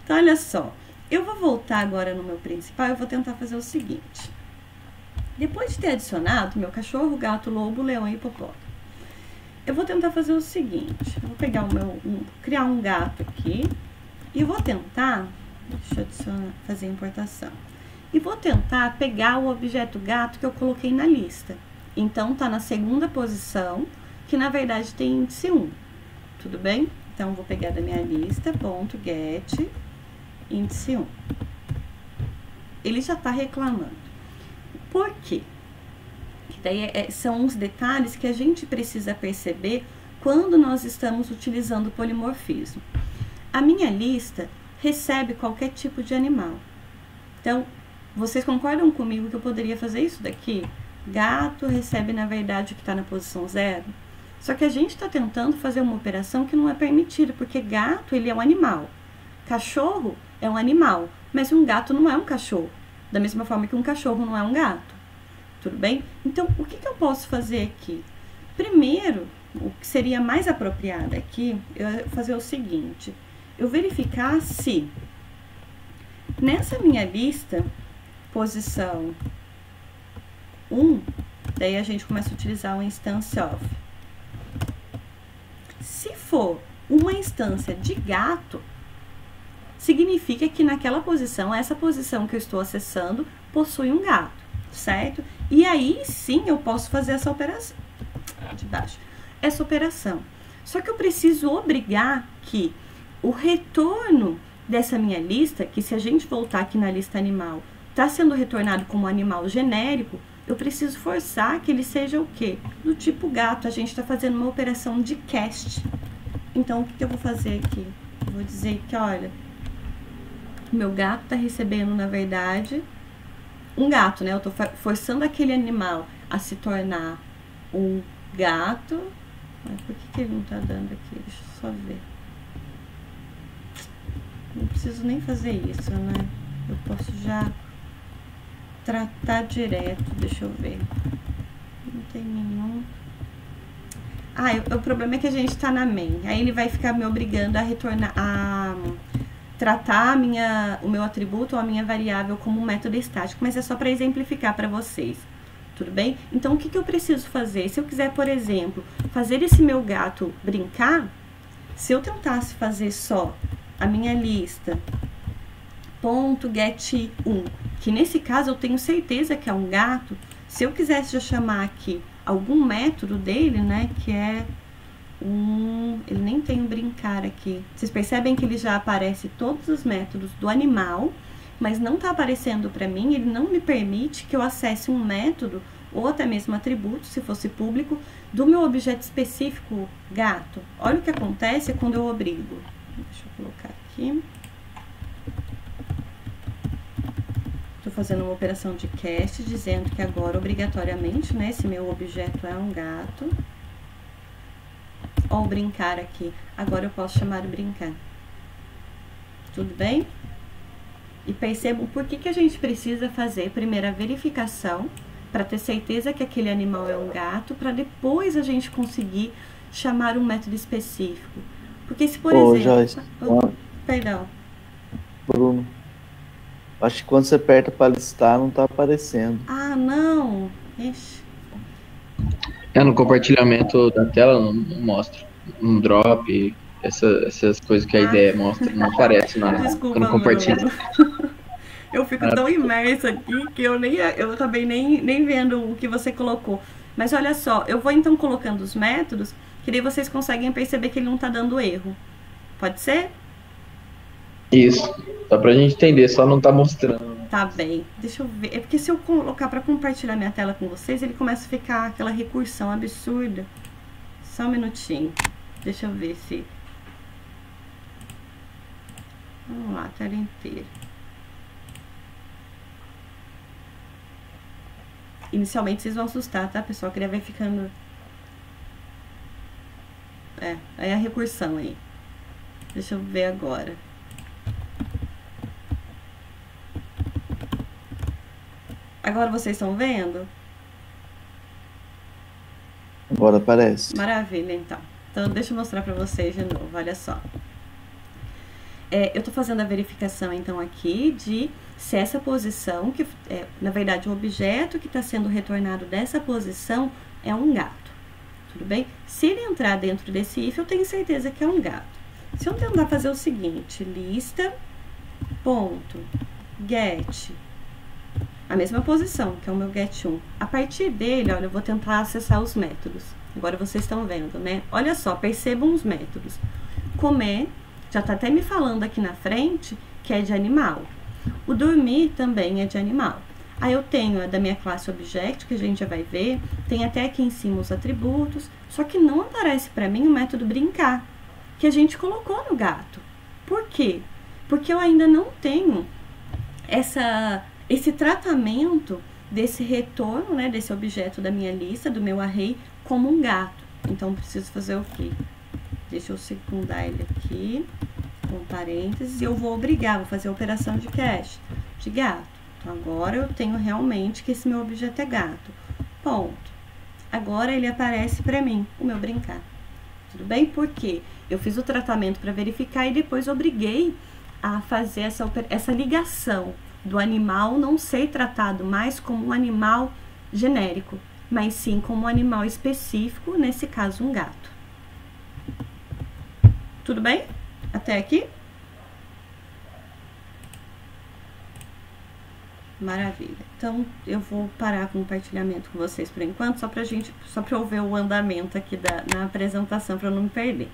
S2: Então, olha só. Eu vou voltar agora no meu principal e vou tentar fazer o seguinte. Depois de ter adicionado meu cachorro, gato, lobo, leão e hipopótamo, eu vou tentar fazer o seguinte. Eu vou pegar criar um gato aqui e vou tentar, deixa eu adicionar, fazer a importação. E vou tentar pegar o objeto gato que eu coloquei na lista. Então, tá na segunda posição, que na verdade tem índice 1. Tudo bem? Então, vou pegar da minha lista, ponto, get, índice 1. Ele já tá reclamando. Por quê? Que daí são uns detalhes que a gente precisa perceber quando nós estamos utilizando o polimorfismo. A minha lista recebe qualquer tipo de animal. Então, vocês concordam comigo que eu poderia fazer isso daqui? Gato recebe, na verdade, o que está na posição 0. Só que a gente está tentando fazer uma operação que não é permitida, porque gato, ele é um animal. Cachorro é um animal, mas um gato não é um cachorro. Da mesma forma que um cachorro não é um gato. Tudo bem? Então, o que eu posso fazer aqui? Primeiro, o que seria mais apropriado aqui, é fazer o seguinte. Eu verificar se nessa minha lista, posição 1, daí a gente começa a utilizar o instance of. Se for uma instância de gato, significa que naquela posição, essa posição que eu estou acessando, possui um gato, certo? E aí sim eu posso fazer essa operação. De baixo. Essa operação. Só que eu preciso obrigar que o retorno dessa minha lista, que se a gente voltar aqui na lista animal, está sendo retornado como animal genérico, eu preciso forçar que ele seja o quê? Do tipo gato. A gente está fazendo uma operação de cast. Então, o que eu vou fazer aqui? Eu vou dizer que, olha, meu gato está recebendo, na verdade, um gato, né? Eu estou forçando aquele animal a se tornar um gato. Mas por que ele não está dando aqui? Deixa eu só ver. Não preciso nem fazer isso, né? Eu posso já tratar direto. Deixa eu ver. Não tem nenhum. O problema é que a gente tá na main. Aí ele vai ficar me obrigando a retornar, a tratar o meu atributo ou a minha variável como um método estático. Mas é só para exemplificar para vocês. Tudo bem? Então, o que eu preciso fazer? Se eu quiser, por exemplo, fazer esse meu gato brincar, se eu tentasse fazer só a minha lista ponto get 1, que nesse caso eu tenho certeza que é um gato, se eu quisesse já chamar aqui algum método dele, né, que é ele nem tem um brincar aqui. Vocês percebem que ele já aparece todos os métodos do animal, mas não está aparecendo para mim, ele não me permite que eu acesse um método ou até mesmo atributo, se fosse público, do meu objeto específico gato. Olha o que acontece quando eu obrigo. Deixa eu colocar aqui. Estou fazendo uma operação de cast, dizendo que agora, obrigatoriamente, né, esse meu objeto é um gato. Ó, o brincar aqui. Agora eu posso chamar o brincar. Tudo bem? E percebam por que a gente precisa fazer primeiro a verificação, para ter certeza que aquele animal é um gato, para depois a gente conseguir chamar um método específico. Porque se, por exemplo...
S1: Joyce,
S2: perdão.
S1: Bruno, acho que quando você aperta para listar, não está aparecendo.
S2: Ah, não. Ixi.
S3: No compartilhamento da tela não mostra. Um drop, essas coisas que a ideia mostra, não aparece nada.
S2: Desculpa,
S3: quando compartilha.
S2: Eu fico tão imersa aqui que eu acabei nem vendo o que você colocou. Mas olha só, eu vou então colocando os métodos, que daí vocês conseguem perceber que ele não tá dando erro. Pode ser?
S3: Isso. Só pra gente entender, só não tá mostrando.
S2: Tá bem. Deixa eu ver. É porque se eu colocar pra compartilhar minha tela com vocês, ele começa a ficar aquela recursão absurda. Só um minutinho. Deixa eu ver se... Vamos lá, tela inteira. Inicialmente vocês vão assustar, tá, pessoal? Que ele vai ficando... É a recursão aí. Deixa eu ver agora. Agora vocês estão vendo?
S1: Agora aparece.
S2: Maravilha, então. Então, deixa eu mostrar pra vocês de novo, olha só. Eu tô fazendo a verificação, então, aqui de se essa posição, que na verdade, o objeto que está sendo retornado dessa posição é um gato. Tudo bem? Se ele entrar dentro desse if, eu tenho certeza que é um gato. Se eu tentar fazer o seguinte, lista, ponto, get, a mesma posição, que é o meu get1. A partir dele, olha, eu vou tentar acessar os métodos. Agora vocês estão vendo, né? Olha só, percebam os métodos. Comer, já tá até me falando aqui na frente que é de animal. O dormir também é de animal. Aí eu tenho a da minha classe Object, que a gente já vai ver, tem até aqui em cima os atributos, só que não aparece para mim o método brincar, que a gente colocou no gato. Por quê? Porque eu ainda não tenho esse tratamento desse retorno, né, desse objeto da minha lista, do meu array, como um gato. Então, eu preciso fazer o quê? Deixa eu secundar ele aqui, com parênteses, e eu vou fazer a operação de cache, de gato. Então, agora eu tenho realmente que esse meu objeto é gato. Ponto. Agora ele aparece para mim, o meu brincar. Tudo bem? Porque eu fiz o tratamento para verificar e depois obriguei a fazer essa ligação do animal não ser tratado mais como um animal genérico, mas sim como um animal específico, nesse caso um gato. Tudo bem? Até aqui? Maravilha. Então, eu vou parar com o compartilhamento com vocês por enquanto, só pra eu ver o andamento aqui na apresentação, para eu não me perder.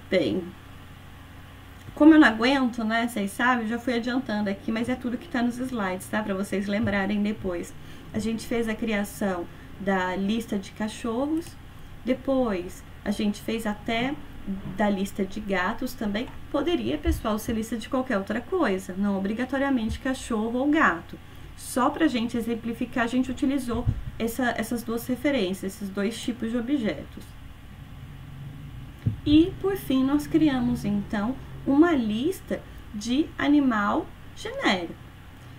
S2: Bem, como eu não aguento, né, vocês sabem, eu já fui adiantando aqui, mas é tudo que tá nos slides, tá? Pra vocês lembrarem depois. A gente fez a criação da lista de cachorros, depois a gente fez até da lista de gatos também. Poderia, pessoal, ser lista de qualquer outra coisa, não obrigatoriamente cachorro ou gato. Só pra gente exemplificar, a gente utilizou essas duas referências, esses dois tipos de objetos. E, por fim, nós criamos, então, uma lista de animal genérico.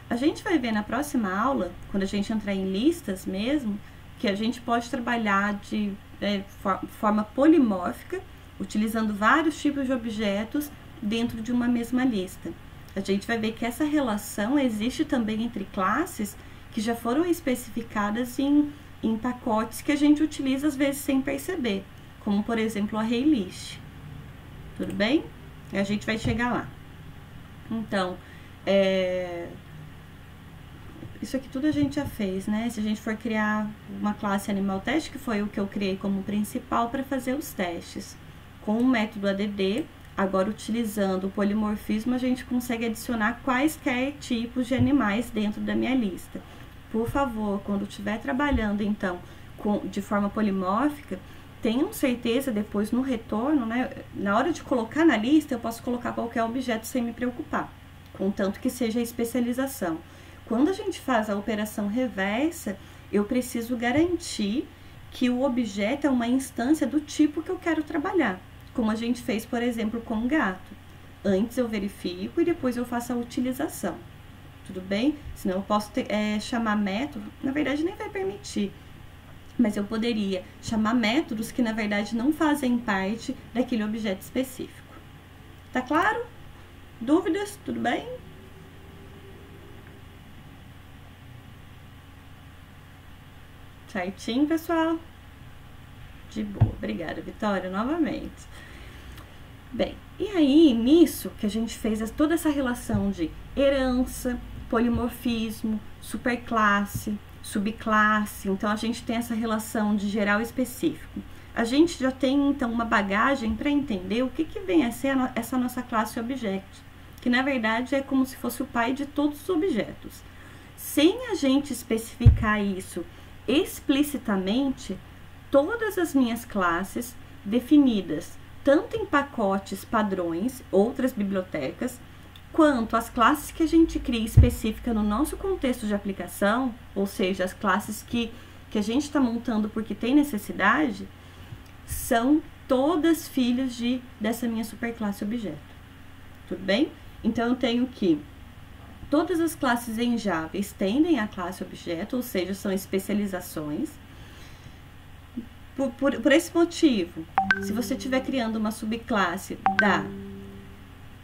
S2: A gente vai ver na próxima aula, quando a gente entrar em listas mesmo, que a gente pode trabalhar de forma polimórfica, utilizando vários tipos de objetos dentro de uma mesma lista. A gente vai ver que essa relação existe também entre classes que já foram especificadas em pacotes que a gente utiliza às vezes sem perceber, como por exemplo a ArrayList. Tudo bem? A gente vai chegar lá. Então, isso aqui tudo a gente já fez, né? Se a gente for criar uma classe animal teste, que foi o que eu criei como principal para fazer os testes. Com o método add, agora utilizando o polimorfismo, a gente consegue adicionar quaisquer tipos de animais dentro da minha lista. Por favor, quando estiver trabalhando, então, de forma polimórfica, tenham certeza depois no retorno, né? Na hora de colocar na lista, eu posso colocar qualquer objeto sem me preocupar, contanto que seja a especialização. Quando a gente faz a operação reversa, eu preciso garantir que o objeto é uma instância do tipo que eu quero trabalhar, como a gente fez, por exemplo, com o gato. Antes eu verifico e depois eu faço a utilização. Tudo bem? Senão eu posso chamar método, na verdade nem vai permitir, mas eu poderia chamar métodos que na verdade não fazem parte daquele objeto específico. Tá claro? Dúvidas? Tudo bem? Certinho, pessoal? De boa. Obrigada, Vitória, novamente. Bem, e aí, nisso que a gente fez toda essa relação de herança, polimorfismo, superclasse, subclasse. Então, a gente tem essa relação de geral e específico. A gente já tem, então, uma bagagem para entender o que vem a ser essa nossa classe objeto, que, na verdade, é como se fosse o pai de todos os objetos. Sem a gente especificar isso explicitamente, todas as minhas classes definidas, tanto em pacotes padrões, outras bibliotecas, quanto as classes que a gente cria específica no nosso contexto de aplicação, ou seja, as classes que a gente está montando porque tem necessidade, são todas filhas dessa minha superclasse objeto. Tudo bem? Então, eu tenho que todas as classes em Java estendem a classe objeto, ou seja, são especializações. Por esse motivo, se você estiver criando uma subclasse da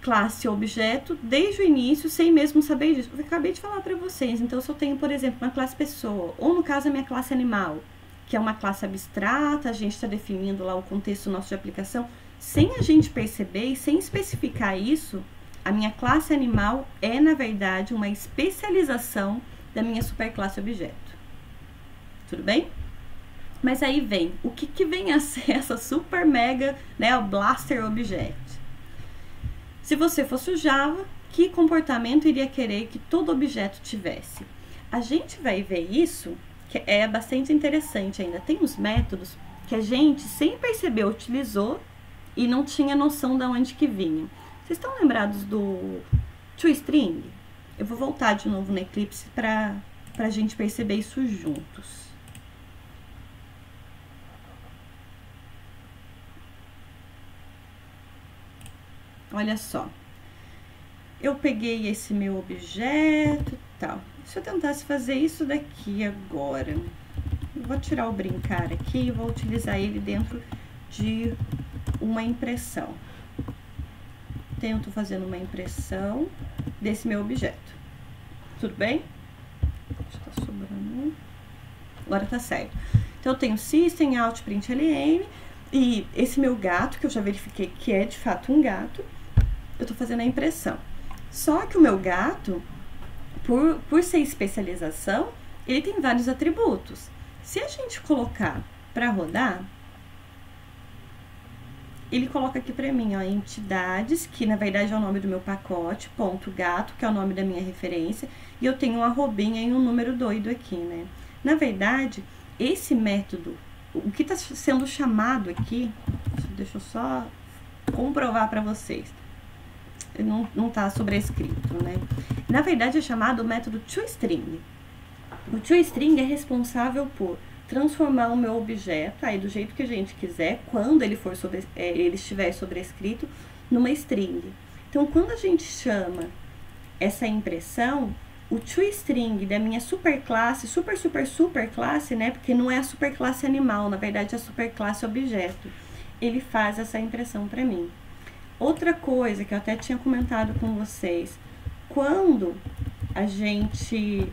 S2: classe objeto, desde o início, sem mesmo saber disso, eu acabei de falar para vocês. Então, se eu tenho, por exemplo, uma classe pessoa, ou no caso a minha classe animal, que é uma classe abstrata, a gente está definindo lá o contexto nosso de aplicação, sem a gente perceber e sem especificar isso, a minha classe animal é, na verdade, uma especialização da minha superclasse objeto. Tudo bem? Mas aí vem, o que vem a ser essa super mega, né, o Blaster Object? Se você fosse o Java, que comportamento iria querer que todo objeto tivesse? A gente vai ver isso, que é bastante interessante ainda. Tem uns métodos que a gente, sem perceber, utilizou e não tinha noção de onde que vinha. Vocês estão lembrados do toString? Eu vou voltar de novo no Eclipse para a gente perceber isso juntos. Olha só, eu peguei esse meu objeto e tal. Se eu tentasse fazer isso daqui agora, eu vou tirar o brincar aqui e vou utilizar ele dentro de uma impressão. Então, eu tô fazendo uma impressão desse meu objeto. Tudo bem? Acho que tá sobrando. Agora tá certo. Então, eu tenho system, out, println, e esse meu gato, que eu já verifiquei que é de fato um gato, eu tô fazendo a impressão. Só que o meu gato, por ser especialização, ele tem vários atributos. Se a gente colocar para rodar, ele coloca aqui para mim, ó, entidades, que na verdade é o nome do meu pacote, ponto gato, que é o nome da minha referência, e eu tenho uma arrobinha e um número doido aqui, né? Na verdade, esse método, o que está sendo chamado aqui, deixa eu só comprovar para vocês. Não está sobrescrito, né? Na verdade, é chamado o método toString. O toString é responsável por transformar o meu objeto, aí do jeito que a gente quiser, quando ele for ele estiver sobrescrito, numa string. Então, quando a gente chama essa impressão, o toString da minha superclasse, superclasse, né? Porque não é a superclasse animal, na verdade é a superclasse objeto. Ele faz essa impressão para mim. Outra coisa que eu até tinha comentado com vocês, quando a gente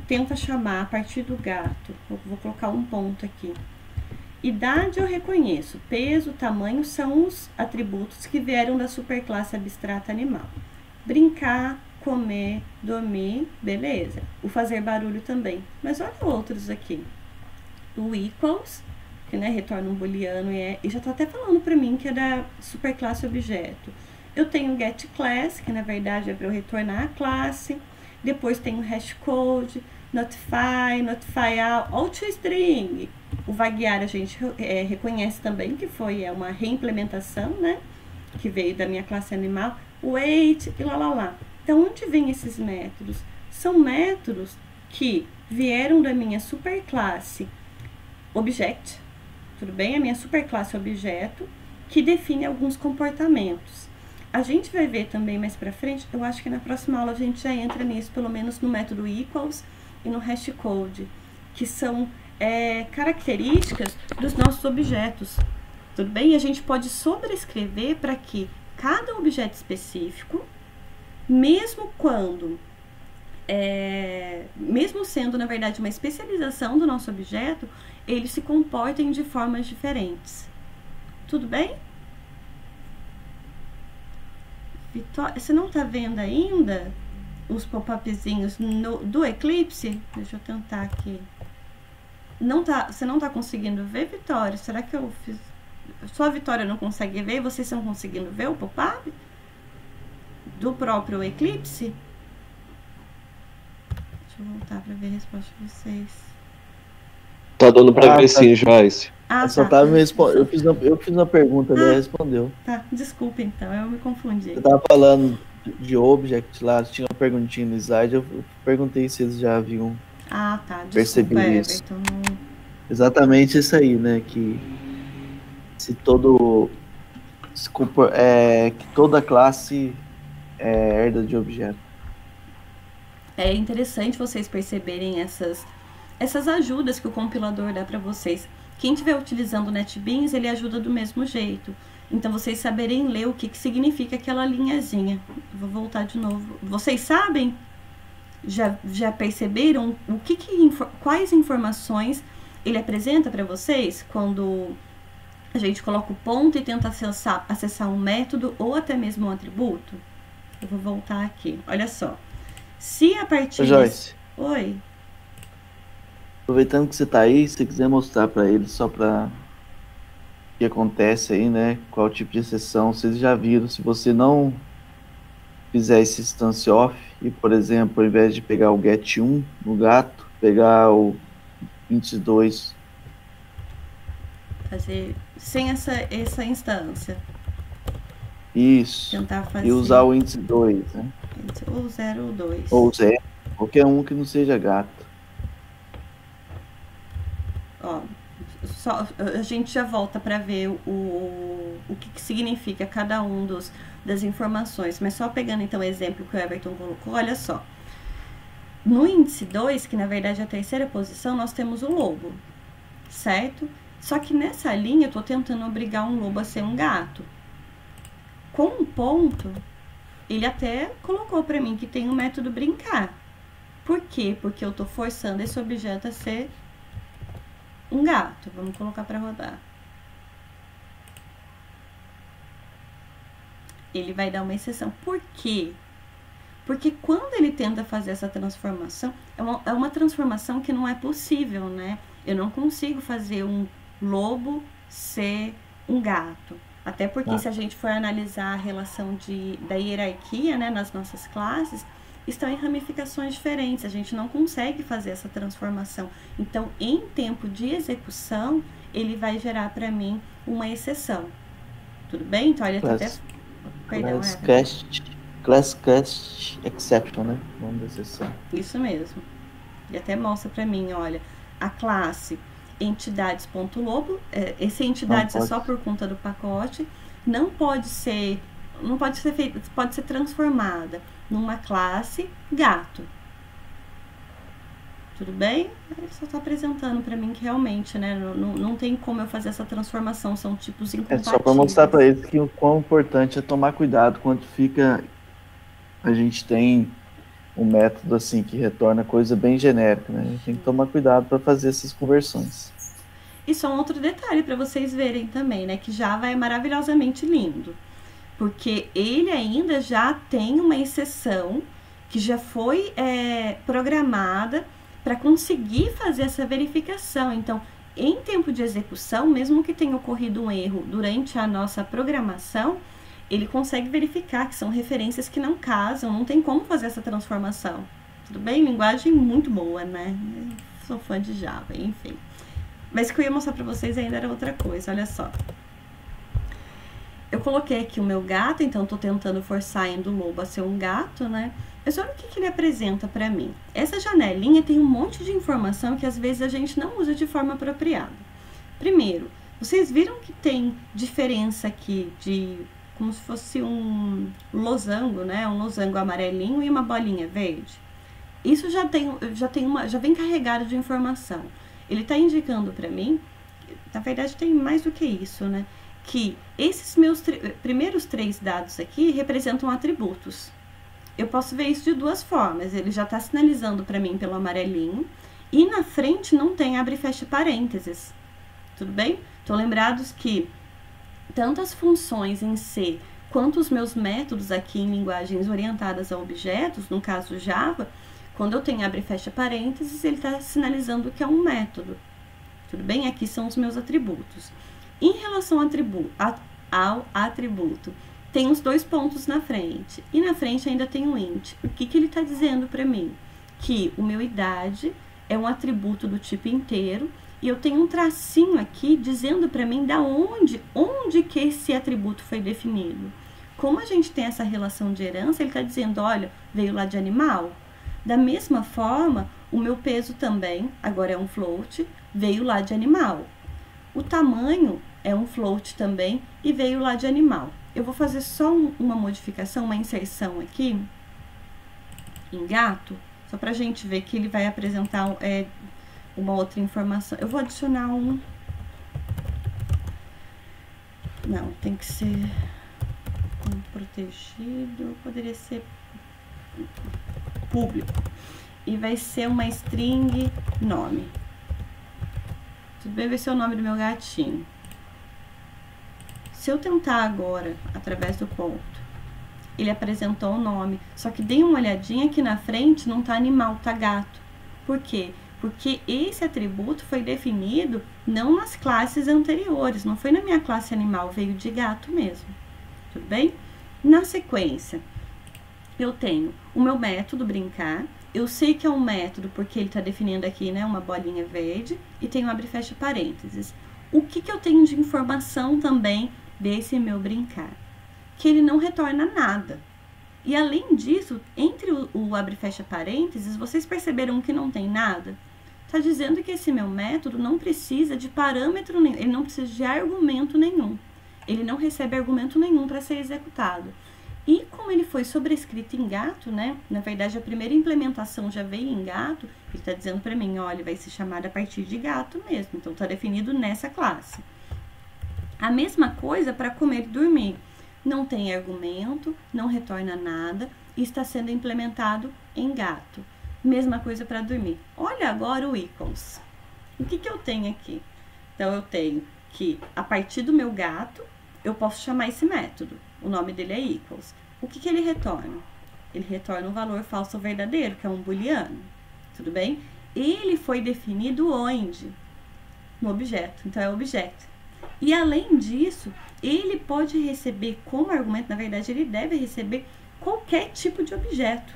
S2: tenta chamar a partir do gato, vou colocar um ponto aqui. Idade eu reconheço, peso, tamanho são os atributos que vieram da superclasse abstrata animal. Brincar, comer, dormir, beleza. O fazer barulho também. Mas olha outros aqui. O equals, que, né, retorna um booleano e já tá até falando para mim que é da superclasse objeto. Eu tenho getClass, que na verdade é para eu retornar a classe. Depois tem o hashcode, notify all, o toString. O vaguear a gente reconhece também que foi uma reimplementação, né, que veio da minha classe animal. Wait e lá. Então, onde vem esses métodos? São métodos que vieram da minha superclasse object, tudo bem? A minha superclasse objeto, que define alguns comportamentos. A gente vai ver também mais pra frente, eu acho que na próxima aula a gente já entra nisso, pelo menos no método equals e no hashcode, que são características dos nossos objetos, tudo bem? E a gente pode sobrescrever para que cada objeto específico, mesmo quando, mesmo sendo, na verdade, uma especialização do nosso objeto, eles se comportem de formas diferentes. Tudo bem? Vitória, você não tá vendo ainda? os pop-upzinhos do Eclipse? Deixa eu tentar aqui. Não tá, você não tá conseguindo ver, Vitória? Será que eu fiz... Só a Vitória não consegue ver? Vocês estão conseguindo ver o pop-up? Do próprio Eclipse? Deixa eu voltar para ver a resposta de vocês.
S4: Tá dando para ver sim, Joyce.
S1: Só tava me eu fiz uma pergunta, ele respondeu.
S2: Tá, desculpa então, eu me confundi.
S1: Você tava falando de Object lá, tinha uma perguntinha no slide, eu perguntei se eles já haviam percebido isso. Exatamente isso aí, né? Que se que toda classe é herda de objeto.
S2: É interessante vocês perceberem essas ajudas que o compilador dá para vocês. Quem estiver utilizando o NetBeans, ele ajuda do mesmo jeito. Então, vocês saberem ler o que significa aquela linhazinha. Vou voltar de novo. Vocês sabem? Já perceberam quais informações ele apresenta para vocês quando a gente coloca o ponto e tenta acessar um método ou até mesmo um atributo? Eu vou voltar aqui. Olha só. Se a partir...
S1: Joyce.
S2: Oi.
S1: Aproveitando que você tá aí, se você quiser mostrar para eles só para o que acontece aí, né? Qual tipo de exceção vocês já viram. Se você não fizer esse instance off e, por exemplo, ao invés de pegar o get1 no gato, pegar o int2.
S2: Fazer sem essa instância.
S1: Isso.
S2: Tentar fazer.
S1: E usar o int2, né?
S2: Ou 0 ou 2.
S1: Ou 0. Qualquer um que não seja gato.
S2: Ó, a gente já volta para ver o que significa cada um das informações. Mas só pegando então o exemplo que o Everton colocou, olha só. No índice 2, que na verdade é a terceira posição, nós temos o lobo, certo? Só que nessa linha eu tô tentando obrigar um lobo a ser um gato. Com um ponto, ele até colocou para mim que tem o método brincar. Por quê? Porque eu tô forçando esse objeto a ser um gato. Vamos colocar para rodar. Ele vai dar uma exceção. Por quê? Porque quando ele tenta fazer essa transformação, é uma transformação que não é possível, né? Eu não consigo fazer um lobo ser um gato. Até porque se a gente for analisar a relação da hierarquia, né, nas nossas classes, estão em ramificações diferentes. A gente não consegue fazer essa transformação. Então, em tempo de execução, ele vai gerar para mim uma exceção. Tudo bem? Então, olha até... Perdão,
S1: Class cast exception, né? Nome da exceção.
S2: Isso mesmo. E até mostra para mim, olha, a classe entidades.lobo, esse entidades é só por conta do pacote, pode ser transformada numa classe gato. Tudo bem? Ele só está apresentando para mim que realmente, né, não tem como eu fazer essa transformação, são tipos incompatíveis.
S1: É só para mostrar para eles que o quão importante é tomar cuidado quando a gente tem um método assim que retorna coisa bem genérica, né? A gente tem que tomar cuidado para fazer essas conversões.
S2: E só um outro detalhe para vocês verem também, né? Que Java é maravilhosamente lindo. Porque ele ainda já tem uma exceção que já foi programada para conseguir fazer essa verificação. Então, em tempo de execução, mesmo que tenha ocorrido um erro durante a nossa programação, ele consegue verificar que são referências que não casam, não tem como fazer essa transformação. Tudo bem? Linguagem muito boa, né? Eu sou fã de Java, enfim. Mas o que eu ia mostrar para vocês ainda era outra coisa, olha só. Eu coloquei aqui o meu gato, então estou tentando forçar ainda o lobo a ser um gato, né? Mas olha o que ele apresenta para mim. Essa janelinha tem um monte de informação que às vezes a gente não usa de forma apropriada. Primeiro, vocês viram que tem diferença aqui de... como se fosse um losango, né? Um losango amarelinho e uma bolinha verde. Isso já vem carregado de informação. Ele está indicando para mim, na verdade tem mais do que isso, né? Que esses meus primeiros 3 dados aqui representam atributos. Eu posso ver isso de 2 formas. Ele já está sinalizando para mim pelo amarelinho e na frente não tem abre e fecha parênteses. Tudo bem? Então lembrados que tanto as funções em C quanto os meus métodos aqui em linguagens orientadas a objetos, no caso Java, quando eu tenho abre e fecha parênteses, ele está sinalizando que é um método. Tudo bem? Aqui são os meus atributos. Em relação ao atributo, tem os 2 pontos na frente. E na frente ainda tem um int. O que ele está dizendo para mim? Que o meu idade é um atributo do tipo inteiro. E eu tenho um tracinho aqui dizendo para mim da onde que esse atributo foi definido. Como a gente tem essa relação de herança, ele está dizendo, olha, veio lá de animal. Da mesma forma, o meu peso também, agora é um float, veio lá de animal. O tamanho é um float também e veio lá de animal. Eu vou fazer só uma modificação, uma inserção aqui em gato, só para a gente ver que ele vai apresentar uma outra informação. Eu vou adicionar um... Não, tem que ser um protegido, poderia ser público. E vai ser uma string nome. Tudo bem? Vai ser o nome do meu gatinho. Se eu tentar agora, através do ponto, ele apresentou o nome, só que dei uma olhadinha aqui na frente, não tá animal, tá gato. Por quê? Porque esse atributo foi definido não nas classes anteriores, não foi na minha classe animal, veio de gato mesmo. Tudo bem? Na sequência, eu tenho o meu método brincar. Eu sei que é um método porque ele está definindo aqui, né, uma bolinha verde, e tem um abre e fecha parênteses. O que eu tenho de informação também desse meu brincar? Que ele não retorna nada. E além disso, entre o abre e fecha parênteses, vocês perceberam que não tem nada? Está dizendo que esse meu método não precisa de parâmetro nenhum, ele não precisa de argumento nenhum. Ele não recebe argumento nenhum para ser executado. E como ele foi sobrescrito em gato, né? Na verdade, a primeira implementação já veio em gato, ele está dizendo para mim, olha, vai ser chamado a partir de gato mesmo. Então, está definido nessa classe. A mesma coisa para comer e dormir. Não tem argumento, não retorna nada e está sendo implementado em gato. Mesma coisa para dormir. Olha agora o equals. O que eu tenho aqui? Então, eu tenho que, a partir do meu gato, eu posso chamar esse método. O nome dele é equals. O que ele retorna? Ele retorna um valor falso ou verdadeiro, que é um booleano. Tudo bem? Ele foi definido onde? No objeto. Então, é objeto. E, além disso, ele pode receber como argumento, na verdade, ele deve receber qualquer tipo de objeto.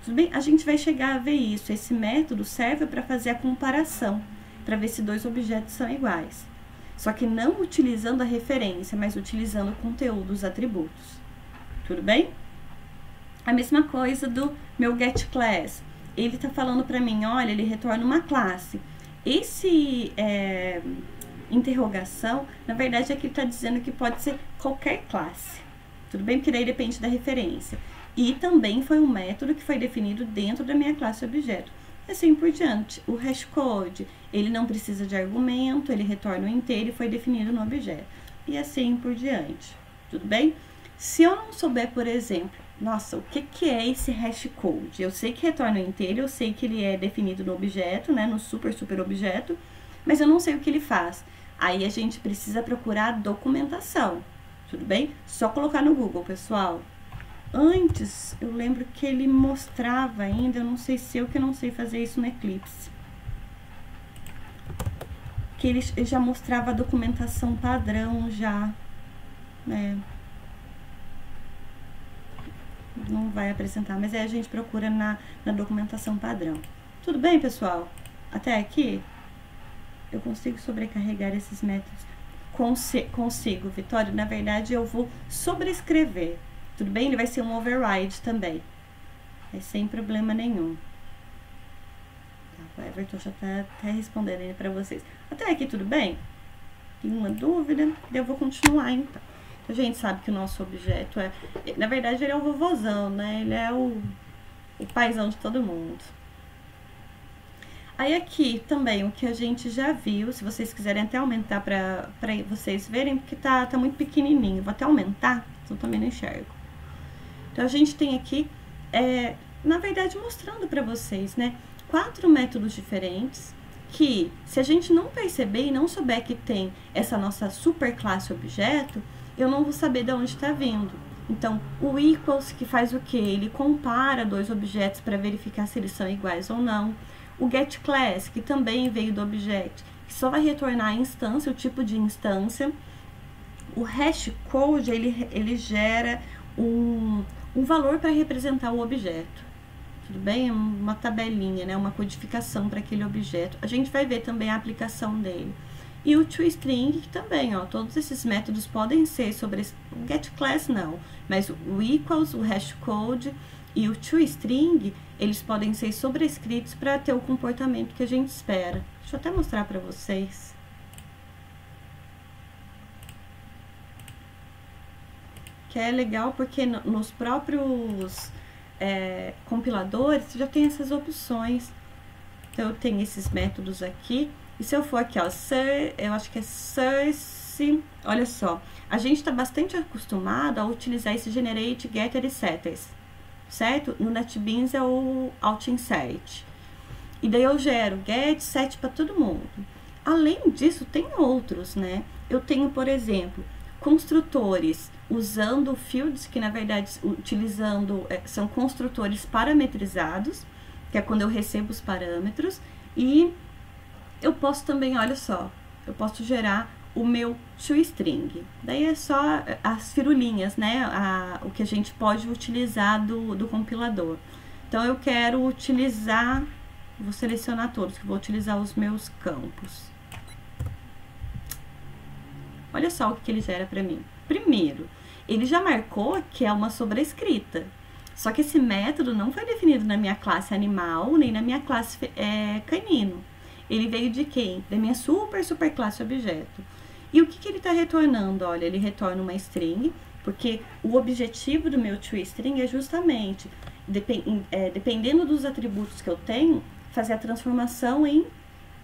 S2: Tudo bem? A gente vai chegar a ver isso. Esse método serve para fazer a comparação, para ver se 2 objetos são iguais. Só que não utilizando a referência, mas utilizando o conteúdo, os atributos. Tudo bem? A mesma coisa do meu getClass. Ele está falando para mim, olha, ele retorna uma classe. Esse interrogação, na verdade, aqui está dizendo que pode ser qualquer classe. Tudo bem? Porque daí depende da referência. E também foi um método que foi definido dentro da minha classe objeto. E assim por diante. O hashcode, ele não precisa de argumento, ele retorna o inteiro e foi definido no objeto. E assim por diante. Tudo bem? Se eu não souber, por exemplo, nossa, o que é esse hashcode? Eu sei que retorna o inteiro, eu sei que ele é definido no objeto, né, no super objeto, mas eu não sei o que ele faz. Aí a gente precisa procurar a documentação. Tudo bem? Só colocar no Google, pessoal. Antes, eu lembro que ele mostrava ainda, eu não sei se eu que não sei fazer isso no Eclipse. Que ele já mostrava a documentação padrão já, né? Não vai apresentar, mas aí a gente procura na documentação padrão. Tudo bem, pessoal? Até aqui, eu consigo sobrecarregar esses métodos? Consigo, Vitória. Na verdade, eu vou sobrescrever. Tudo bem? Ele vai ser um override também. É sem problema nenhum. Tá, o Everton já tá até respondendo aí pra vocês. Até aqui tudo bem? Tem uma dúvida? Eu vou continuar então. A gente sabe que o nosso objeto é... Na verdade, ele é o vovozão, né? Ele é o paizão de todo mundo. Aí aqui também, o que a gente já viu, se vocês quiserem até aumentar pra vocês verem, porque tá muito pequenininho. Vou até aumentar, eu também não enxergo. Então, a gente tem aqui, na verdade, mostrando para vocês, né, 4 métodos diferentes que, se a gente não perceber e não souber que tem essa nossa super classe objeto, eu não vou saber de onde está vindo. Então, o equals, que faz o quê? Ele compara dois objetos para verificar se eles são iguais ou não. O getClass, que também veio do object, que só vai retornar a instância, o tipo de instância. O hashCode, ele gera um valor para representar o objeto. Tudo bem? Uma tabelinha, né? Uma codificação para aquele objeto. A gente vai ver também a aplicação dele. E o toString, que também, ó, todos esses métodos podem ser sobre o getClass não, mas o equals, o hashCode e o toString, eles podem ser sobrescritos para ter o comportamento que a gente espera. Deixa eu até mostrar para vocês. Que é legal porque nos próprios compiladores já tem essas opções. Então, eu tenho esses métodos aqui. E se eu for aqui, ó, eu acho que é source, olha só, a gente está bastante acostumado a utilizar esse generate, getter e setters, certo? No NetBeans é o out-insert. E daí eu gero get, set para todo mundo. Além disso, tem outros, né? Eu tenho, por exemplo, construtores usando fields, que na verdade são construtores parametrizados, que é quando eu recebo os parâmetros, e eu posso também, olha só, eu posso gerar o meu toString. Daí é só as firulinhas, né? O que a gente pode utilizar do compilador. Então, eu quero utilizar, vou selecionar todos, que vou utilizar os meus campos. Olha só o que ele gera para mim. Primeiro, ele já marcou que é uma sobrescrita. Só que esse método não foi definido na minha classe animal, nem na minha classe canino. Ele veio de quem? Da minha super classe objeto. E o que ele está retornando? Olha, ele retorna uma string, porque o objetivo do meu toString é justamente, dependendo dos atributos que eu tenho, fazer a transformação em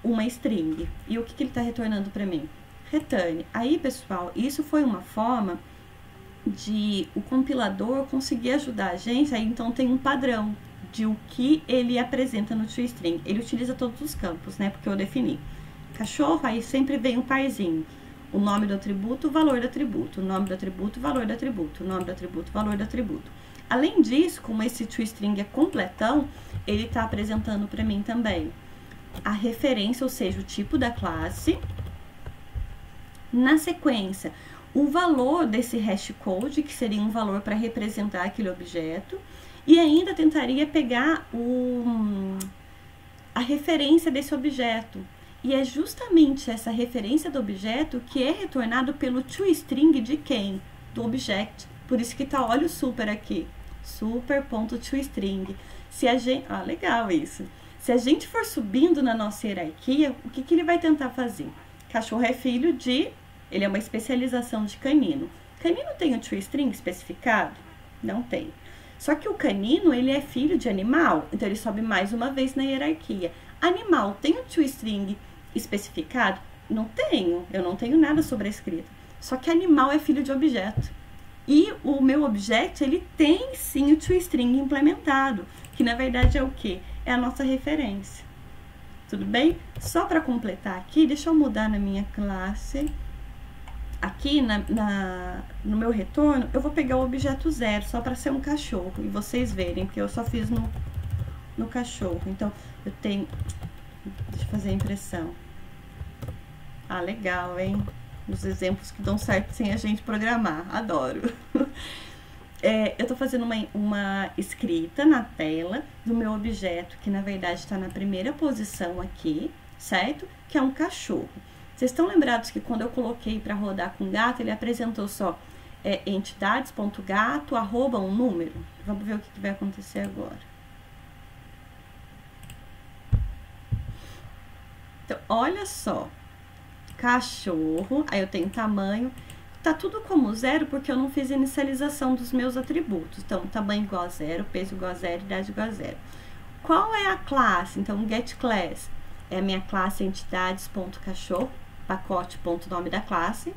S2: uma string. E o que ele está retornando para mim? Return. Aí, pessoal, isso foi uma forma de o compilador conseguir ajudar a gente. Aí, então, tem um padrão de o que ele apresenta no toString. Ele utiliza todos os campos, né? Porque eu defini. Cachorro, aí sempre vem um parzinho. O nome do atributo, o valor do atributo. O nome do atributo, o valor do atributo. O nome do atributo, o valor do atributo. Além disso, como esse toString é completão, ele está apresentando para mim também a referência, ou seja, o tipo da classe. Na sequência, o valor desse hashCode, que seria um valor para representar aquele objeto. E ainda tentaria pegar a referência desse objeto. E é justamente essa referência do objeto que é retornado pelo toString de quem? Do object. Por isso que tá, olha o super aqui. Super.toString. Se a gente... Ah, legal isso. Se a gente for subindo na nossa hierarquia, o que ele vai tentar fazer? Cachorro é filho de... Ele é uma especialização de canino. Canino tem o toString especificado? Não tem. Só que o canino, ele é filho de animal, então ele sobe mais uma vez na hierarquia. Animal tem o toString especificado? Não tenho, eu não tenho nada sobrescrito. Só que animal é filho de objeto. E o meu objeto, ele tem sim o toString implementado, que na verdade é o quê? É a nossa referência. Tudo bem? Só para completar aqui, deixa eu mudar na minha classe. Aqui no meu retorno, eu vou pegar o objeto 0, só para ser um cachorro, e vocês verem, porque eu só fiz no cachorro. Então, eu tenho... Deixa eu fazer a impressão. Ah, legal, hein? Os exemplos que dão certo sem a gente programar. Adoro. Eu tô fazendo uma escrita na tela do meu objeto, que na verdade está na primeira posição aqui, certo? Que é um cachorro. Vocês estão lembrados que quando eu coloquei para rodar com gato, ele apresentou só entidades.gato, arroba um número? Vamos ver o que vai acontecer agora. Então, olha só. Cachorro, aí eu tenho tamanho. Tá tudo como 0 porque eu não fiz inicialização dos meus atributos. Então, tamanho igual a 0, peso igual a 0, idade igual a 0. Qual é a classe? Então, getClass é a minha classe entidades.cachorro, pacote.nome da classe.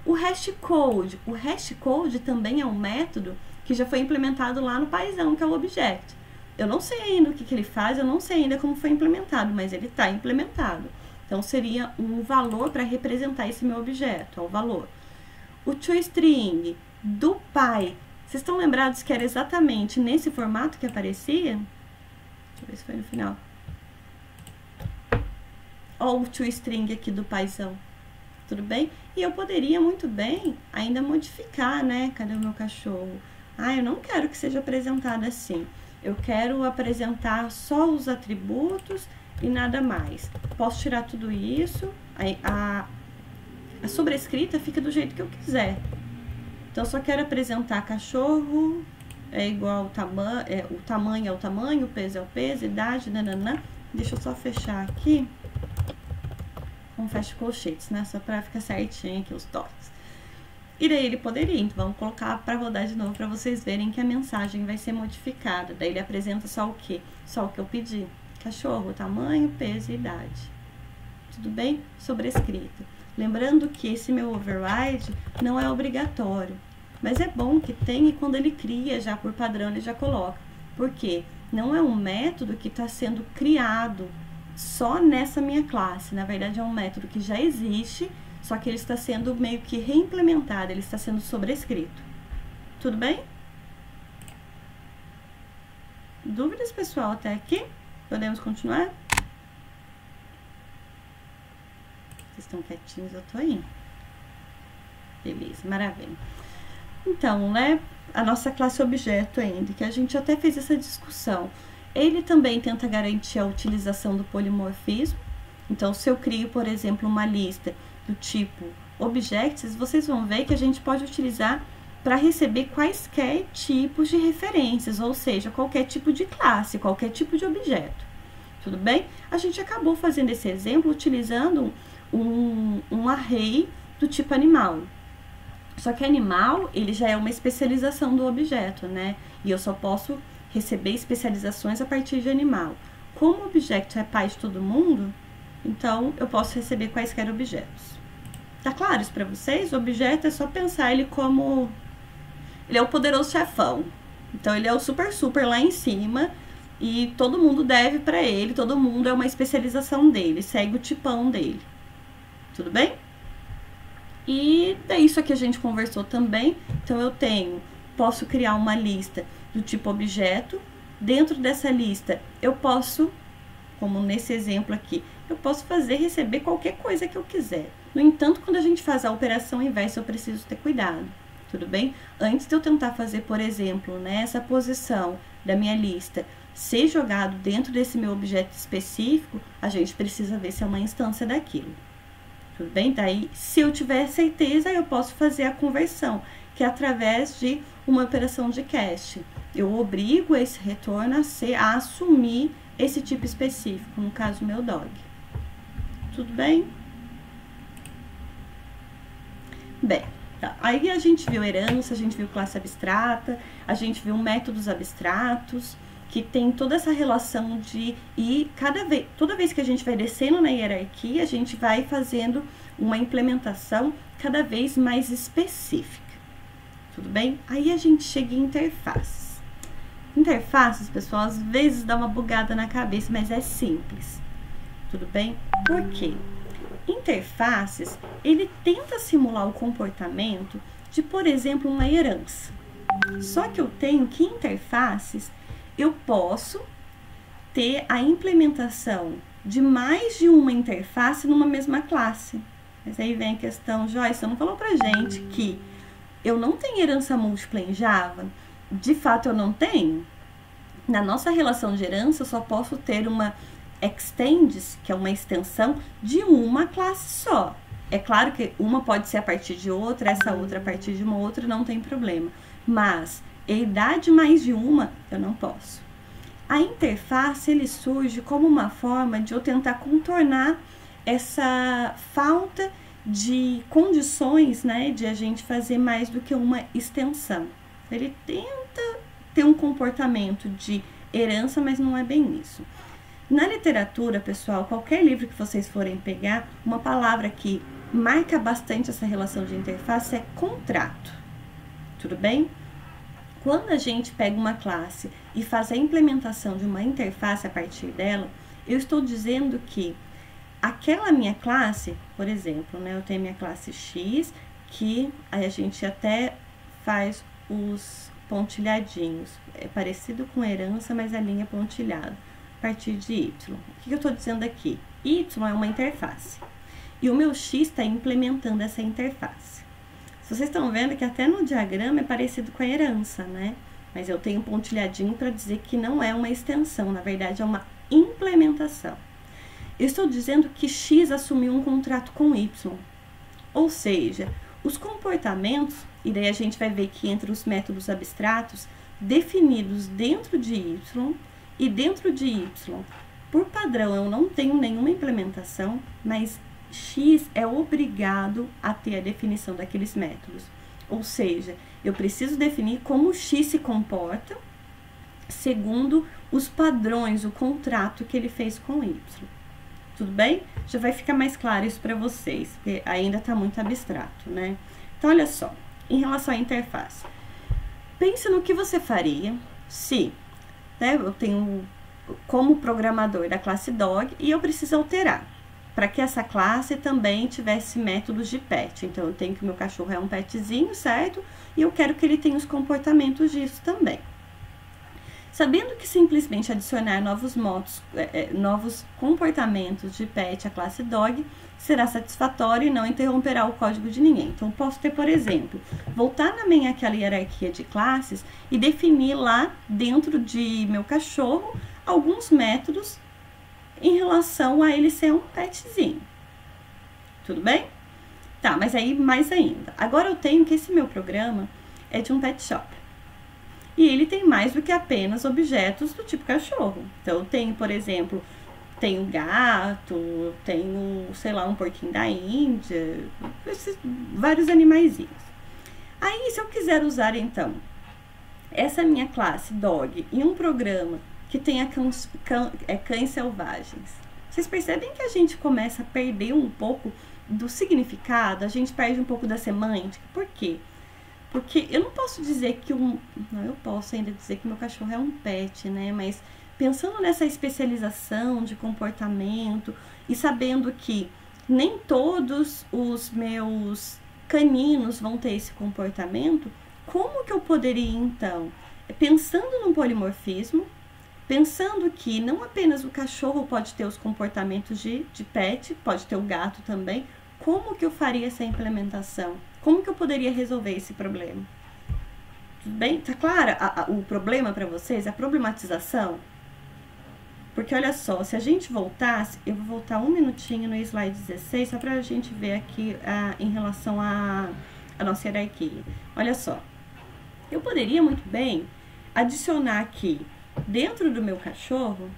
S2: O hashCode. O hashCode também é um método que já foi implementado lá no paizão, que é o object. Eu não sei ainda o que ele faz, eu não sei ainda como foi implementado, mas ele está implementado. Então, seria um valor para representar esse meu objeto, é o valor. O toString do pai, vocês estão lembrados que era exatamente nesse formato que aparecia? Deixa eu ver se foi no final. Olha o toString aqui do paizão. Tudo bem? E eu poderia muito bem ainda modificar, né? Cadê o meu cachorro? Ah, eu não quero que seja apresentado assim. Eu quero apresentar só os atributos e nada mais. Posso tirar tudo isso. A sobrescrita fica do jeito que eu quiser. Então, eu só quero apresentar cachorro, é igual o tamanho é o tamanho, o peso é o peso, idade, nananã. Deixa eu só fechar aqui. Com fecha colchetes, né? Só pra ficar certinho aqui os toques. E daí ele poderia, então vamos colocar para rodar de novo para vocês verem que a mensagem vai ser modificada. Daí ele apresenta só o quê? Só o que eu pedi. Cachorro, tamanho, peso e idade. Tudo bem? Sobrescrita. Lembrando que esse meu override não é obrigatório, mas é bom que tenha e quando ele cria já por padrão ele já coloca. Por quê? Não é um método que está sendo criado só nessa minha classe. Na verdade é um método que já existe, só que ele está sendo meio que reimplementado, ele está sendo sobrescrito. Tudo bem? Dúvidas, pessoal, até aqui? Podemos continuar? Vocês estão quietinhos, eu tô indo. Beleza, maravilha. Então, né, a nossa classe objeto ainda, que a gente até fez essa discussão. Ele também tenta garantir a utilização do polimorfismo. Então, se eu crio, por exemplo, uma lista do tipo objects, vocês vão ver que a gente pode utilizar para receber quaisquer tipos de referências, ou seja, qualquer tipo de classe, qualquer tipo de objeto. Tudo bem? A gente acabou fazendo esse exemplo utilizando um array do tipo animal. Só que animal, ele já é uma especialização do objeto, né? E eu só posso receber especializações a partir de animal. Como o objeto é pai de todo mundo, então eu posso receber quaisquer objetos. Tá claro isso para vocês? O objeto é só pensar ele como... Ele é o poderoso chefão. Então ele é o super lá em cima e todo mundo deve para ele, todo mundo é uma especialização dele, segue o tipão dele. Tudo bem? E é isso aqui a gente conversou também. Então eu posso criar uma lista do tipo objeto. Dentro dessa lista eu posso, como nesse exemplo aqui, eu posso receber qualquer coisa que eu quiser. No entanto, quando a gente faz a operação inversa, eu preciso ter cuidado. Tudo bem? Antes de eu tentar fazer, por exemplo, né, essa posição da minha lista ser jogado dentro desse meu objeto específico, a gente precisa ver se é uma instância daquilo. Tudo bem? Daí, se eu tiver certeza, eu posso fazer a conversão, que é através de uma operação de cache. Eu obrigo esse retorno a assumir esse tipo específico, no caso, meu dog. Tudo bem? Bem, tá. Aí a gente viu herança, a gente viu classe abstrata, a gente viu métodos abstratos, que tem toda essa relação de... E toda vez que a gente vai descendo na hierarquia, a gente vai fazendo uma implementação cada vez mais específica. Tudo bem? Aí a gente chega em interfaces. Interfaces, pessoal, às vezes dá uma bugada na cabeça, mas é simples. Tudo bem? Por quê? Interfaces, ele tenta simular o comportamento de, por exemplo, uma herança. Só que eu tenho que interfaces... Eu posso ter a implementação de mais de uma interface numa mesma classe. Mas aí vem a questão, Joyce, você não falou pra gente que eu não tenho herança múltipla em Java? De fato, eu não tenho. Na nossa relação de herança, eu só posso ter uma extends, que é uma extensão, de uma classe só. É claro que uma pode ser a partir de outra, essa outra a partir de uma outra, não tem problema. Mas... idade mais de uma, eu não posso. A interface, ele surge como uma forma de eu tentar contornar essa falta de condições, né, de a gente fazer mais do que uma extensão. Ele tenta ter um comportamento de herança, mas não é bem isso. Na literatura, pessoal, qualquer livro que vocês forem pegar, uma palavra que marca bastante essa relação de interface é contrato. Tudo bem? Quando a gente pega uma classe e faz a implementação de uma interface a partir dela, eu estou dizendo que aquela minha classe, por exemplo, né, eu tenho minha classe X, aqui, aí a gente até faz os pontilhadinhos. É parecido com herança, mas a linha é pontilhada a partir de Y. O que eu estou dizendo aqui? Y é uma interface. E o meu X está implementando essa interface. Vocês estão vendo que até no diagrama é parecido com a herança, né? Mas eu tenho um pontilhadinho para dizer que não é uma extensão, na verdade é uma implementação. Eu estou dizendo que X assumiu um contrato com Y. Ou seja, os comportamentos, e daí a gente vai ver que entre os métodos abstratos, definidos dentro de Y e dentro de Y, por padrão eu não tenho nenhuma implementação, mas X é obrigado a ter a definição daqueles métodos. Ou seja, eu preciso definir como X se comporta segundo os padrões, o contrato que ele fez com Y. Tudo bem? Já vai ficar mais claro isso para vocês, porque ainda está muito abstrato, né? Então, olha só, em relação à interface. Pense no que você faria se, né, eu tenho como programador da classe dog e eu preciso alterar para que essa classe também tivesse métodos de pet. Então, eu tenho que o meu cachorro é um petzinho, certo? E eu quero que ele tenha os comportamentos disso também. Sabendo que simplesmente adicionar novos comportamentos de pet à classe dog será satisfatório e não interromperá o código de ninguém. Então, posso ter, por exemplo, voltar aquela hierarquia de classes e definir lá dentro de meu cachorro alguns métodos em relação a ele ser um petzinho. Tudo bem? Tá, mas aí mais ainda. Agora eu tenho que esse meu programa é de um pet shop. E ele tem mais do que apenas objetos do tipo cachorro. Então, eu tenho, por exemplo, tenho gato, tenho, sei lá, um porquinho da Índia, vários animaizinhos. Aí, se eu quiser usar, então, essa minha classe dog em um programa que tenha cães selvagens, vocês percebem que a gente começa a perder um pouco do significado, a gente perde um pouco da semântica. Por quê? Porque eu não posso dizer que não, eu posso ainda dizer que meu cachorro é um pet, né? Mas pensando nessa especialização de comportamento e sabendo que nem todos os meus caninos vão ter esse comportamento, como que eu poderia, então, pensando no polimorfismo, pensando que não apenas o cachorro pode ter os comportamentos de pet, pode ter o gato também, como que eu faria essa implementação? Como que eu poderia resolver esse problema? Tudo bem? Tá claro o problema para vocês? A problematização? Porque olha só, se a gente voltasse, eu vou voltar um minutinho no slide 16, só para a gente ver aqui em relação à nossa hierarquia. Olha só, eu poderia muito bem adicionar aqui, dentro do meu cachorro,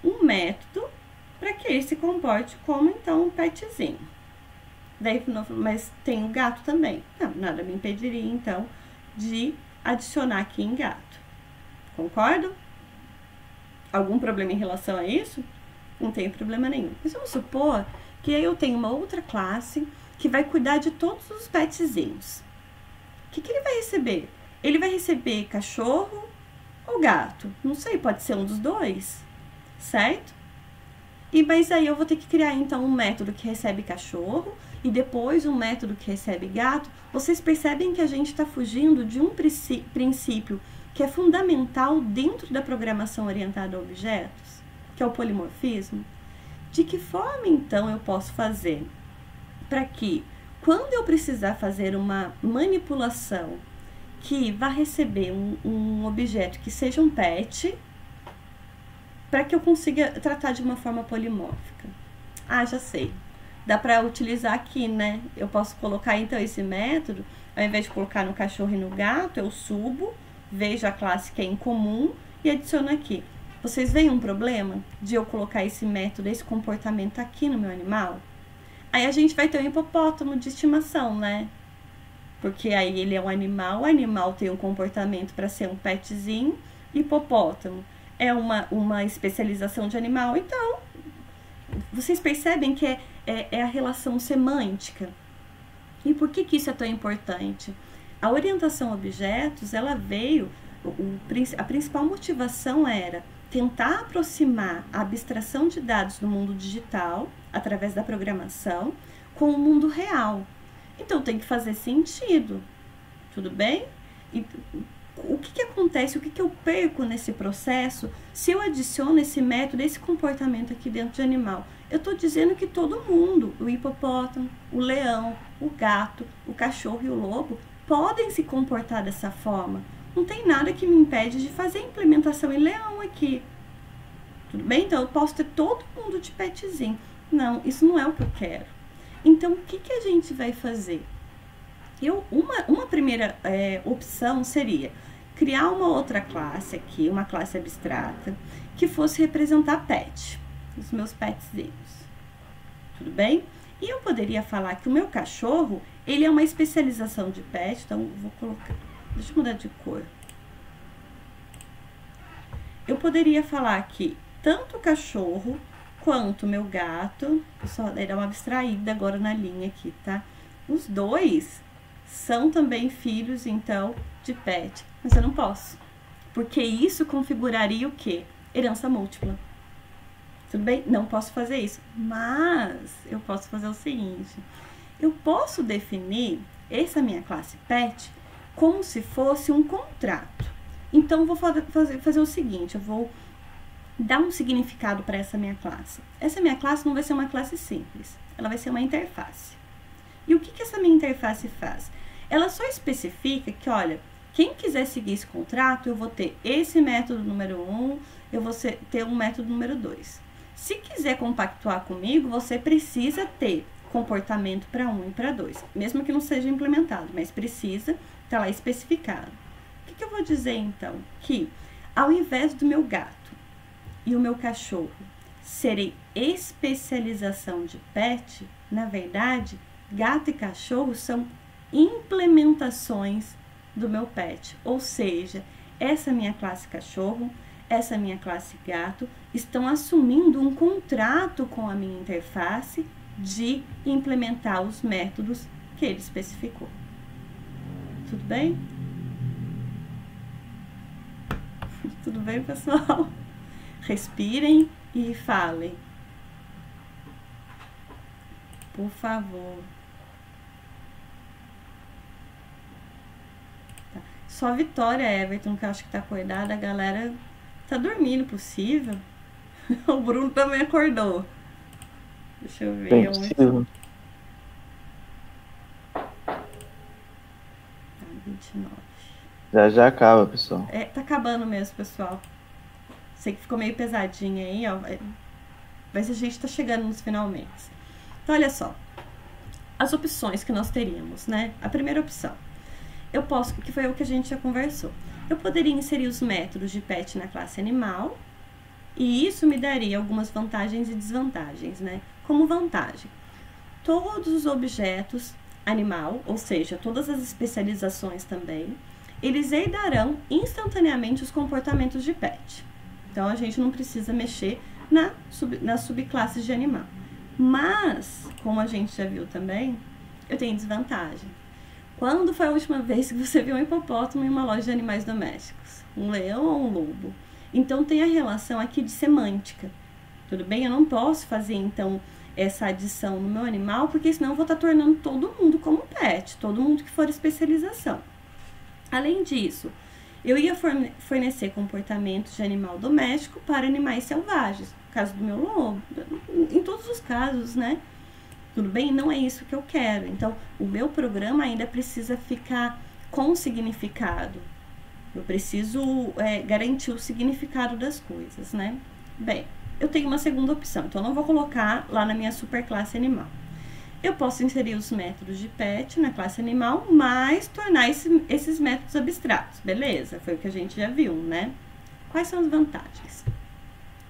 S2: um método para que ele se comporte como, então, um petzinho. Daí, mas tem o gato também. Não, nada me impediria, então, de adicionar aqui em gato. Concordo? Algum problema em relação a isso? Não tem problema nenhum. Mas vamos supor que aí eu tenho uma outra classe que vai cuidar de todos os petzinhos. O que ele vai receber? Ele vai receber cachorro ou gato? Não sei, pode ser um dos dois, certo? Mas aí eu vou ter que criar, então, um método que recebe cachorro e depois um método que recebe gato. Vocês percebem que a gente está fugindo de um princípio que é fundamental dentro da programação orientada a objetos, que é o polimorfismo? De que forma, então, eu posso fazer para que, quando eu precisar fazer uma manipulação que vá receber um objeto que seja um pet, para que eu consiga tratar de uma forma polimórfica? Ah, já sei. Dá para utilizar aqui, né? Eu posso colocar, então, esse método, ao invés de colocar no cachorro e no gato, eu subo, vejo a classe que é em comum e adiciono aqui. Vocês veem um problema de eu colocar esse método, esse comportamento aqui no meu animal? Aí a gente vai ter um hipopótamo de estimação, né? Porque aí ele é um animal, o animal tem um comportamento para ser um petzinho, hipopótamo é uma especialização de animal. Então, vocês percebem que é a relação semântica. E por que isso é tão importante? A orientação a objetos, ela veio, a principal motivação era tentar aproximar a abstração de dados do mundo digital, através da programação, com o mundo real. Então tem que fazer sentido, tudo bem? E o que acontece, o que eu perco nesse processo se eu adiciono esse método, esse comportamento aqui dentro de animal? Eu estou dizendo que todo mundo, o hipopótamo, o leão, o gato, o cachorro e o lobo, podem se comportar dessa forma. Não tem nada que me impede de fazer implementação em leão aqui. Tudo bem? Então eu posso ter todo mundo de petzinho. Não, isso não é o que eu quero. Então o que a gente vai fazer? Uma primeira opção seria criar uma outra classe aqui, uma classe abstrata, que fosse representar pet, os meus petzinhos. Tudo bem? E eu poderia falar que o meu cachorro, ele é uma especialização de pet, então eu vou colocar, deixa eu mudar de cor. Eu poderia falar que tanto o cachorro quanto o meu gato, pessoal, daí dá uma abstraída agora na linha aqui, tá? Os dois são também filhos, então, de pet. Mas eu não posso, porque isso configuraria o quê? Herança múltipla. Tudo bem? Não posso fazer isso, mas eu posso fazer o seguinte. Eu posso definir essa minha classe pet como se fosse um contrato. Então, eu vou fazer o seguinte, eu vou dar um significado para essa minha classe. Essa minha classe não vai ser uma classe simples, ela vai ser uma interface. E o que essa minha interface faz? Ela só especifica que, olha, quem quiser seguir esse contrato, eu vou ter esse método número 1, eu vou ter um método número 2. Se quiser compactuar comigo, você precisa ter comportamento para 1 e para 2, mesmo que não seja implementado, mas precisa estar lá especificado. O que eu vou dizer, então? Que ao invés do meu gato e o meu cachorro serem especialização de pet, na verdade, gato e cachorro são implementações do meu pet, ou seja, essa minha classe cachorro, essa minha classe gato, estão assumindo um contrato com a minha interface de implementar os métodos que ele especificou. Tudo bem? Tudo bem, pessoal? Respirem e falem. Por favor. Tá. Só a Vitória Everton, que eu acho que tá acordada, a galera tá dormindo, possível. O Bruno também acordou. Deixa eu ver.
S1: Bem possível.
S2: Tá, 29.
S1: Já acaba, pessoal.
S2: Tá acabando mesmo, pessoal. Sei que ficou meio pesadinho aí, ó. Mas a gente tá chegando nos finalmente. Então, olha só. As opções que nós teríamos, né? A primeira opção. Eu posso, que foi o que a gente já conversou. Eu poderia inserir os métodos de pet na classe animal. E isso me daria algumas vantagens e desvantagens, né? Como vantagem, todos os objetos animal, ou seja, todas as especializações também, eles herdarão instantaneamente os comportamentos de pet. Então, a gente não precisa mexer nas subclasses de animal. Mas, como a gente já viu também, eu tenho desvantagem. Quando foi a última vez que você viu um hipopótamo em uma loja de animais domésticos? Um leão ou um lobo? Então, tem a relação aqui de semântica. Tudo bem? Eu não posso fazer, então, essa adição no meu animal, porque senão eu vou estar tornando todo mundo como pet, todo mundo que for especialização. Além disso, eu ia fornecer comportamentos de animal doméstico para animais selvagens, no caso do meu lobo, em todos os casos, né? Tudo bem? Não é isso que eu quero. Então, o meu programa ainda precisa ficar com significado. Eu preciso garantir o significado das coisas, né? Bem, eu tenho uma segunda opção, então eu não vou colocar lá na minha superclasse animal. Eu posso inserir os métodos de pet na classe animal, mas tornar esses métodos abstratos. Beleza, foi o que a gente já viu, né? Quais são as vantagens?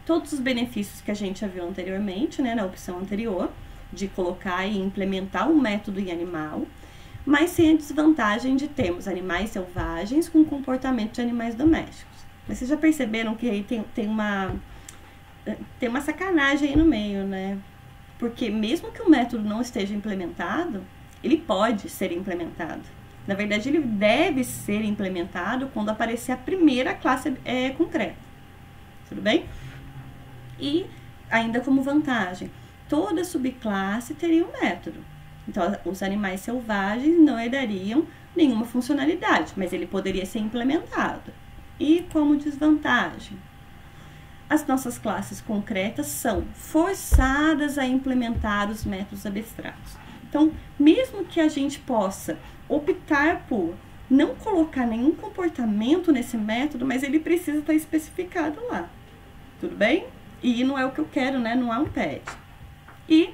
S2: Todos os benefícios que a gente já viu anteriormente, né, na opção anterior, de colocar e implementar um método em animal, mas sem a desvantagem de termos animais selvagens com comportamento de animais domésticos. Mas vocês já perceberam que aí tem uma sacanagem aí no meio, né? Porque mesmo que o método não esteja implementado, ele pode ser implementado. Na verdade, ele deve ser implementado quando aparecer a primeira classe concreta. Tudo bem? E ainda como vantagem, toda subclasse teria um método. Então, os animais selvagens não herdariam nenhuma funcionalidade, mas ele poderia ser implementado. E como desvantagem, as nossas classes concretas são forçadas a implementar os métodos abstratos. Então, mesmo que a gente possa optar por não colocar nenhum comportamento nesse método, mas ele precisa estar especificado lá. Tudo bem? E não é o que eu quero, né? Não é um PET. E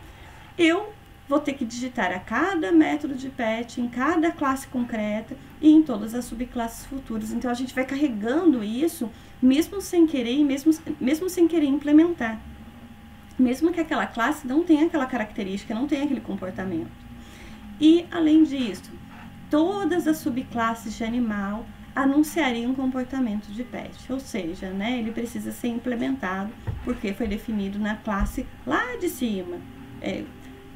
S2: eu vou ter que digitar a cada método de PET, em cada classe concreta e em todas as subclasses futuras. Então, a gente vai carregando isso, mesmo sem querer e mesmo sem querer implementar. Mesmo que aquela classe não tenha aquela característica, não tenha aquele comportamento. E, além disso, todas as subclasses de animal anunciariam um comportamento de PET, ou seja, né, ele precisa ser implementado porque foi definido na classe lá de cima,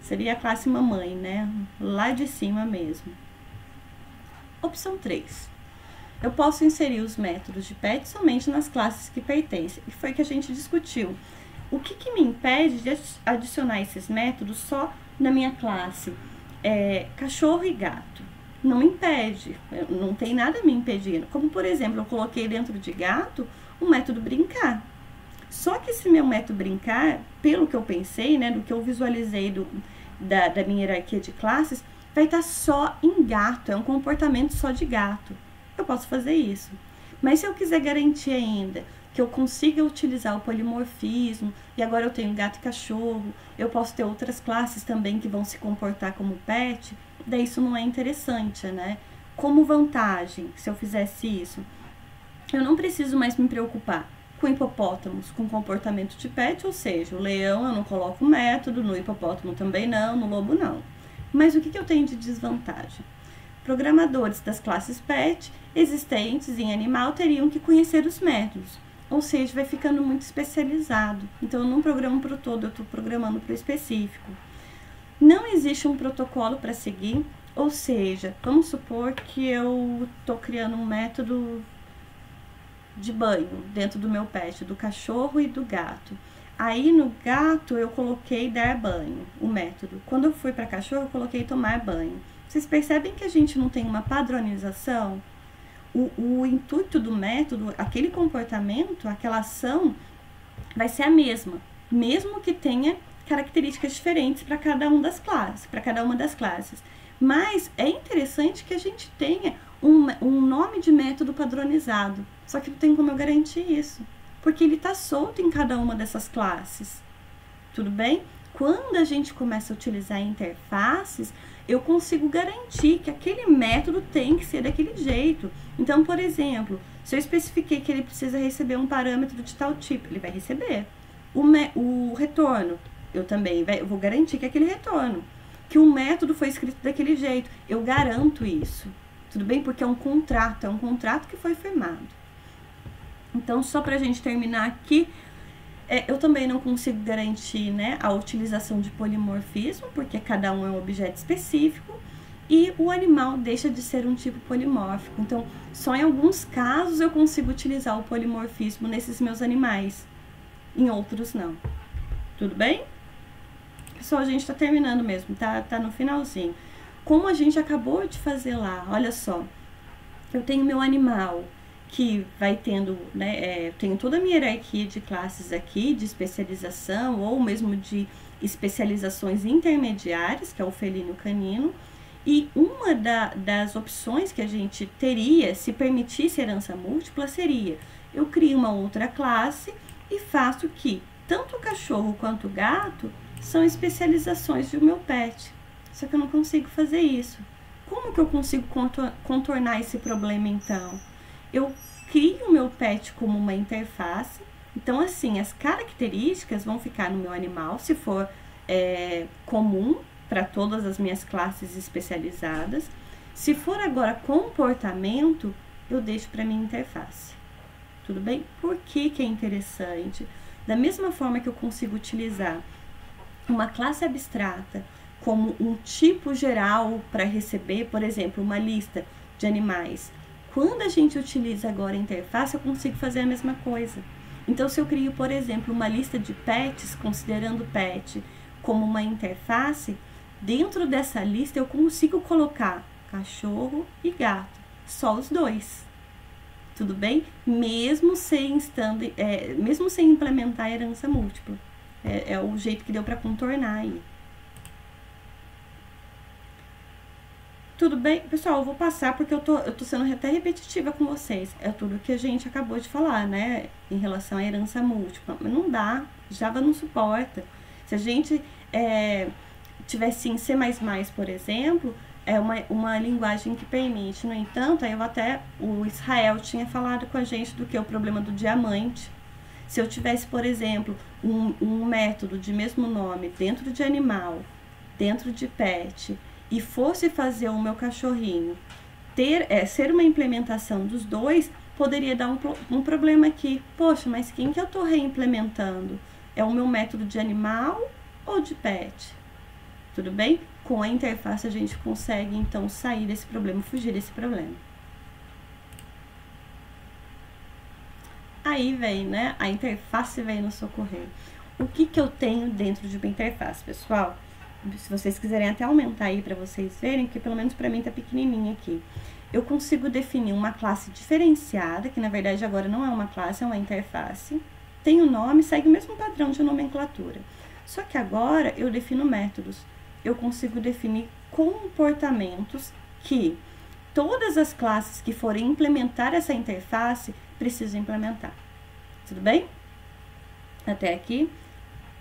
S2: seria a classe mamãe, né, lá de cima mesmo. Opção 3. Eu posso inserir os métodos de PET somente nas classes que pertencem, e foi que a gente discutiu. O que me impede de adicionar esses métodos só na minha classe cachorro e gato? Não impede, não tem nada me impedindo. Como, por exemplo, eu coloquei dentro de gato o método brincar. Só que esse meu método brincar, pelo que eu pensei, né, do que eu visualizei da minha hierarquia de classes, vai estar só em gato, é um comportamento só de gato. Eu posso fazer isso. Mas se eu quiser garantir ainda que eu consiga utilizar o polimorfismo, e agora eu tenho gato e cachorro, eu posso ter outras classes também que vão se comportar como pet, daí isso não é interessante, né? Como vantagem, se eu fizesse isso, eu não preciso mais me preocupar com hipopótamos, com comportamento de pet, ou seja, o leão eu não coloco método, no hipopótamo também não, no lobo não. Mas o que eu tenho de desvantagem? Programadores das classes pet existentes em animal teriam que conhecer os métodos, ou seja, vai ficando muito especializado. Então, eu não programo para o todo, eu estou programando para o específico. Não existe um protocolo para seguir, ou seja, vamos supor que eu estou criando um método de banho dentro do meu pet, do cachorro e do gato. Aí, no gato, eu coloquei dar banho, o método. Quando eu fui para cachorro, eu coloquei tomar banho. Vocês percebem que a gente não tem uma padronização? O intuito do método, aquele comportamento, aquela ação, vai ser a mesma, mesmo que tenha características diferentes para cada uma das classes, Mas é interessante que a gente tenha um nome de método padronizado, só que não tem como eu garantir isso, porque ele está solto em cada uma dessas classes. Tudo bem? Quando a gente começa a utilizar interfaces, eu consigo garantir que aquele método tem que ser daquele jeito. Então, por exemplo, se eu especifiquei que ele precisa receber um parâmetro de tal tipo, ele vai receber. O retorno, eu vou garantir que é aquele retorno. Que o método foi escrito daquele jeito, eu garanto isso. Tudo bem? Porque é um contrato que foi firmado. Então, só para a gente terminar aqui, eu também não consigo garantir, né, a utilização de polimorfismo, porque cada um é um objeto específico, e o animal deixa de ser um tipo polimórfico. Então, só em alguns casos eu consigo utilizar o polimorfismo nesses meus animais, em outros não. Tudo bem? Pessoal, a gente está terminando mesmo, tá no finalzinho. Como a gente acabou de fazer lá, olha só, eu tenho meu animal que vai tendo, né, tenho toda a minha hierarquia de classes aqui, de especialização, ou mesmo de especializações intermediárias, que é o felino e o canino, e uma das opções que a gente teria, se permitisse herança múltipla, seria, eu crio uma outra classe e faço que tanto o cachorro quanto o gato são especializações do meu pet, só que eu não consigo fazer isso. Como que eu consigo contornar esse problema, então? Eu crio o meu pet como uma interface, então assim, as características vão ficar no meu animal, se for comum para todas as minhas classes especializadas. Se for agora comportamento, eu deixo para minha interface. Tudo bem? Por que é interessante? Da mesma forma que eu consigo utilizar uma classe abstrata como um tipo geral para receber, por exemplo, uma lista de animais. Quando a gente utiliza agora a interface, eu consigo fazer a mesma coisa. Então, se eu crio, por exemplo, uma lista de pets, considerando pet como uma interface, Dentro dessa lista eu consigo colocar cachorro e gato, só os dois. Tudo bem? Mesmo sem implementar a herança múltipla. É o jeito que deu para contornar aí. Tudo bem? Pessoal, eu vou passar porque eu tô sendo até repetitiva com vocês. É tudo que a gente acabou de falar, né? Em relação à herança múltipla. Mas não dá. Java não suporta. Se a gente tivesse em C++, por exemplo, é uma linguagem que permite. No entanto, o Israel tinha falado com a gente do que é o problema do diamante. Se eu tivesse, por exemplo, um método de mesmo nome dentro de animal, dentro de pet, e fosse fazer o meu cachorrinho ser uma implementação dos dois, poderia dar um problema aqui. Poxa, mas quem que eu estou reimplementando? É o meu método de animal ou de pet? Tudo bem? Com a interface a gente consegue, então, sair desse problema, fugir desse problema. Aí vem, né? A interface vem nos socorrer. O que eu tenho dentro de uma interface, pessoal? Se vocês quiserem até aumentar aí para vocês verem, que pelo menos para mim tá pequenininho aqui. Eu consigo definir uma classe diferenciada, que na verdade agora não é uma classe, é uma interface. Tem o nome, segue o mesmo padrão de nomenclatura. Só que agora eu defino métodos. Eu consigo definir comportamentos que todas as classes que forem implementar essa interface precisam implementar. Tudo bem? Até aqui,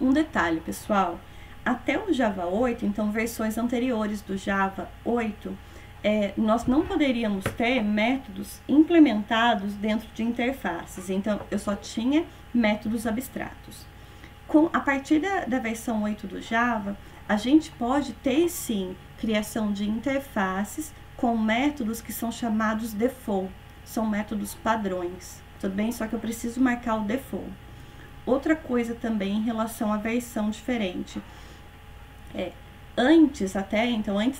S2: um detalhe, pessoal. Até o Java 8, então versões anteriores do Java 8, nós não poderíamos ter métodos implementados dentro de interfaces. Então, eu só tinha métodos abstratos. A partir da versão 8 do Java, a gente pode ter, sim, criação de interfaces com métodos que são chamados default. São métodos padrões, tudo bem? Só que eu preciso marcar o default. Outra coisa também em relação à versão diferente. Antes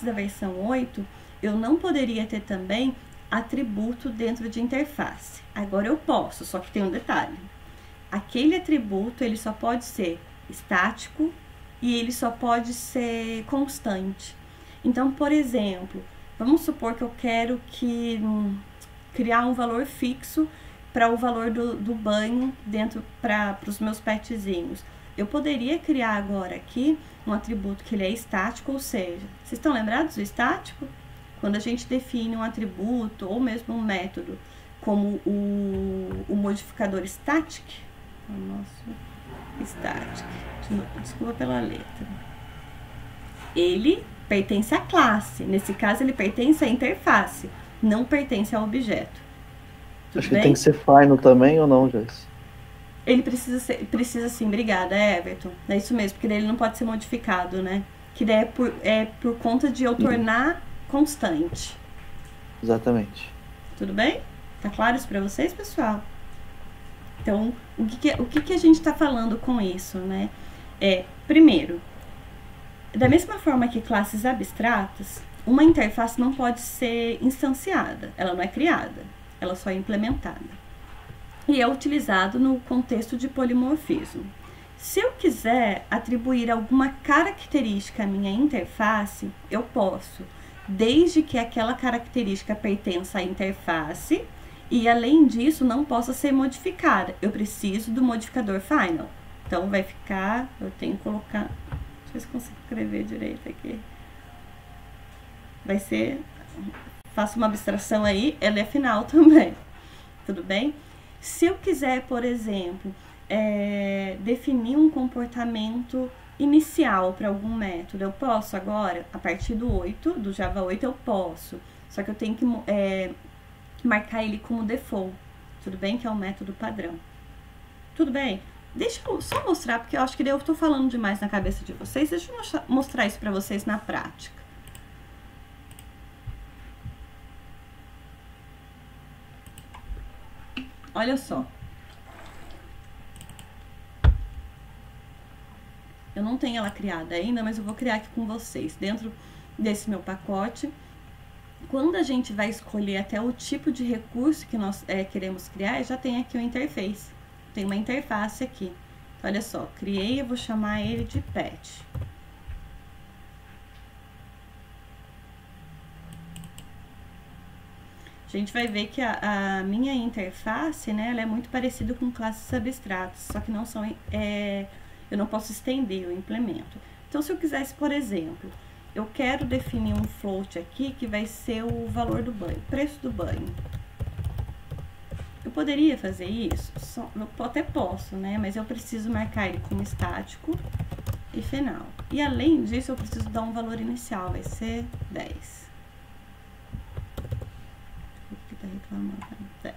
S2: da versão 8, eu não poderia ter também atributo dentro de interface. Agora eu posso, só que tem um detalhe. Aquele atributo, ele só pode ser estático e ele só pode ser constante. Então, por exemplo, vamos supor que eu quero criar um valor fixo para o valor do banho para os meus petzinhos. Eu poderia criar agora aqui um atributo que ele é estático, ou seja, vocês estão lembrados do estático? Quando a gente define um atributo ou mesmo um método como o modificador static, desculpa pela letra, ele pertence à classe, nesse caso ele pertence à interface, não pertence ao objeto.
S1: Acho que tem que ser final também ou não, Joyce?
S2: Ele precisa sim, obrigada, Everton. É isso mesmo, porque daí ele não pode ser modificado, né? Que daí é por conta de eu tornar constante.
S1: Exatamente.
S2: Tudo bem? Tá claro isso pra vocês, pessoal? Então, o que a gente tá falando com isso, né? Primeiro, da mesma forma que classes abstratas, uma interface não pode ser instanciada, ela não é criada, ela só é implementada. E é utilizado no contexto de polimorfismo. Se eu quiser atribuir alguma característica à minha interface, eu posso, desde que aquela característica pertença à interface e, além disso, não possa ser modificada. Eu preciso do modificador final. Então, vai ficar, eu tenho que colocar, deixa eu ver se consigo escrever direito aqui. Vai ser, faço uma abstração aí, ela é final também. Tudo bem? Se eu quiser, por exemplo, definir um comportamento inicial para algum método, eu posso agora, a partir do Java 8, eu posso. Só que eu tenho que marcar ele como default, tudo bem? Que é o método padrão. Tudo bem? Deixa eu só mostrar, porque eu acho que eu estou falando demais na cabeça de vocês. Deixa eu mostrar isso para vocês na prática. Olha só. Eu não tenho ela criada ainda, mas eu vou criar aqui com vocês. Dentro desse meu pacote, quando a gente vai escolher até o tipo de recurso que nós queremos criar, já tem aqui o interface. Tem uma interface aqui. Então, olha só, criei, eu vou chamar ele de pet. a gente vai ver que a minha interface, né, ela é muito parecida com classes abstratas, só que não são, eu não posso estender o implemento. Então, se eu quisesse, por exemplo, eu quero definir um float aqui que vai ser o valor do banho, preço do banho. Eu poderia fazer isso? Eu até posso, né, mas eu preciso marcar ele como estático e final. E além disso, eu preciso dar um valor inicial, vai ser 10. Tá reclamando, 10.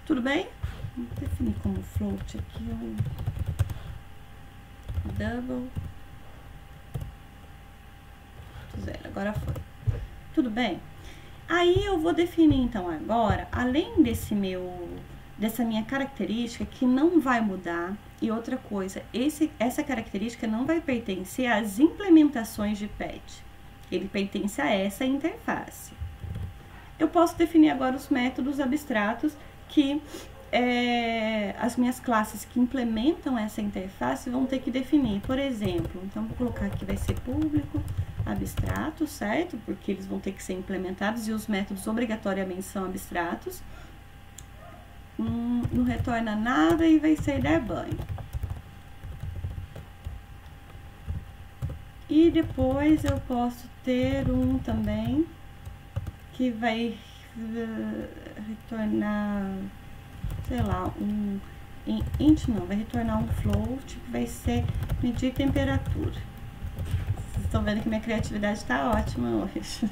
S2: Tudo bem? Vou definir como float aqui um double 0. Agora foi. Tudo bem? Aí eu vou definir então agora, além dessa minha característica que não vai mudar, e outra coisa, essa característica não vai pertencer às implementações de PET. Ele pertence a essa interface. Eu posso definir agora os métodos abstratos que as minhas classes que implementam essa interface vão ter que definir. Por exemplo, então vou colocar aqui, vai ser público abstrato, certo? Porque eles vão ter que ser implementados e os métodos obrigatoriamente são abstratos. Não retorna nada e vai ser dar banho. E depois eu posso ter um também que vai retornar, sei lá, int não, vai retornar um float que vai ser medir temperatura. Vocês estão vendo que minha criatividade está ótima hoje.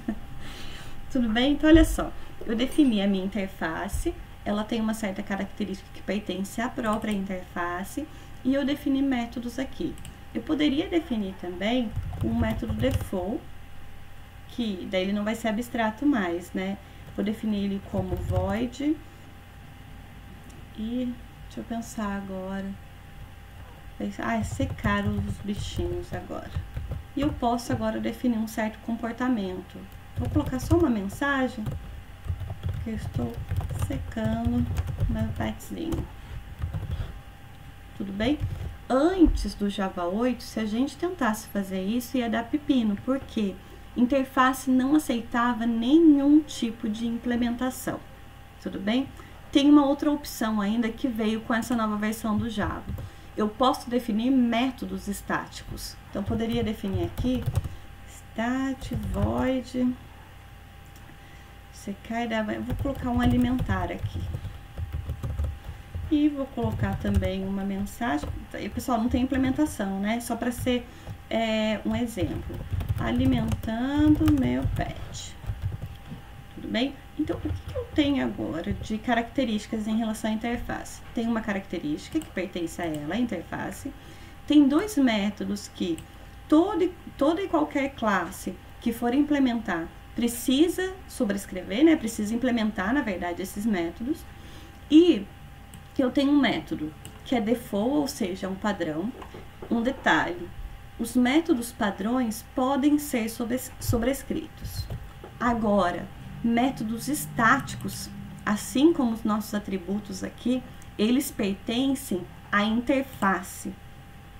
S2: Tudo bem? Então, olha só, eu defini a minha interface, ela tem uma certa característica que pertence à própria interface, e eu defini métodos aqui. Eu poderia definir também um método default, que daí ele não vai ser abstrato mais, né? Vou definir ele como void. E deixa eu pensar agora. Secar os bichinhos agora. E eu posso agora definir um certo comportamento. Vou colocar só uma mensagem, que eu estou secando meu petzinho. Tudo bem? Antes do Java 8, se a gente tentasse fazer isso, ia dar pepino. Por quê? Interface não aceitava nenhum tipo de implementação. Tudo bem? Tem uma outra opção ainda que veio com essa nova versão do Java. Eu posso definir métodos estáticos. Então, eu poderia definir aqui stat void secar, vou colocar um alimentar aqui. E vou colocar também uma mensagem. E, pessoal, não tem implementação, né? Só para ser um exemplo. Alimentando meu pet. Tudo bem? Então, o que eu tenho agora de características em relação à interface? Tem uma característica que pertence a ela, a interface. Tem dois métodos que toda e qualquer classe que for implementar precisa sobrescrever, né? Precisa implementar, na verdade, esses métodos. E eu tenho um método que é default, ou seja, um padrão. Um detalhe: os métodos padrões podem ser sobrescritos. Agora, métodos estáticos, assim como os nossos atributos aqui, eles pertencem à interface.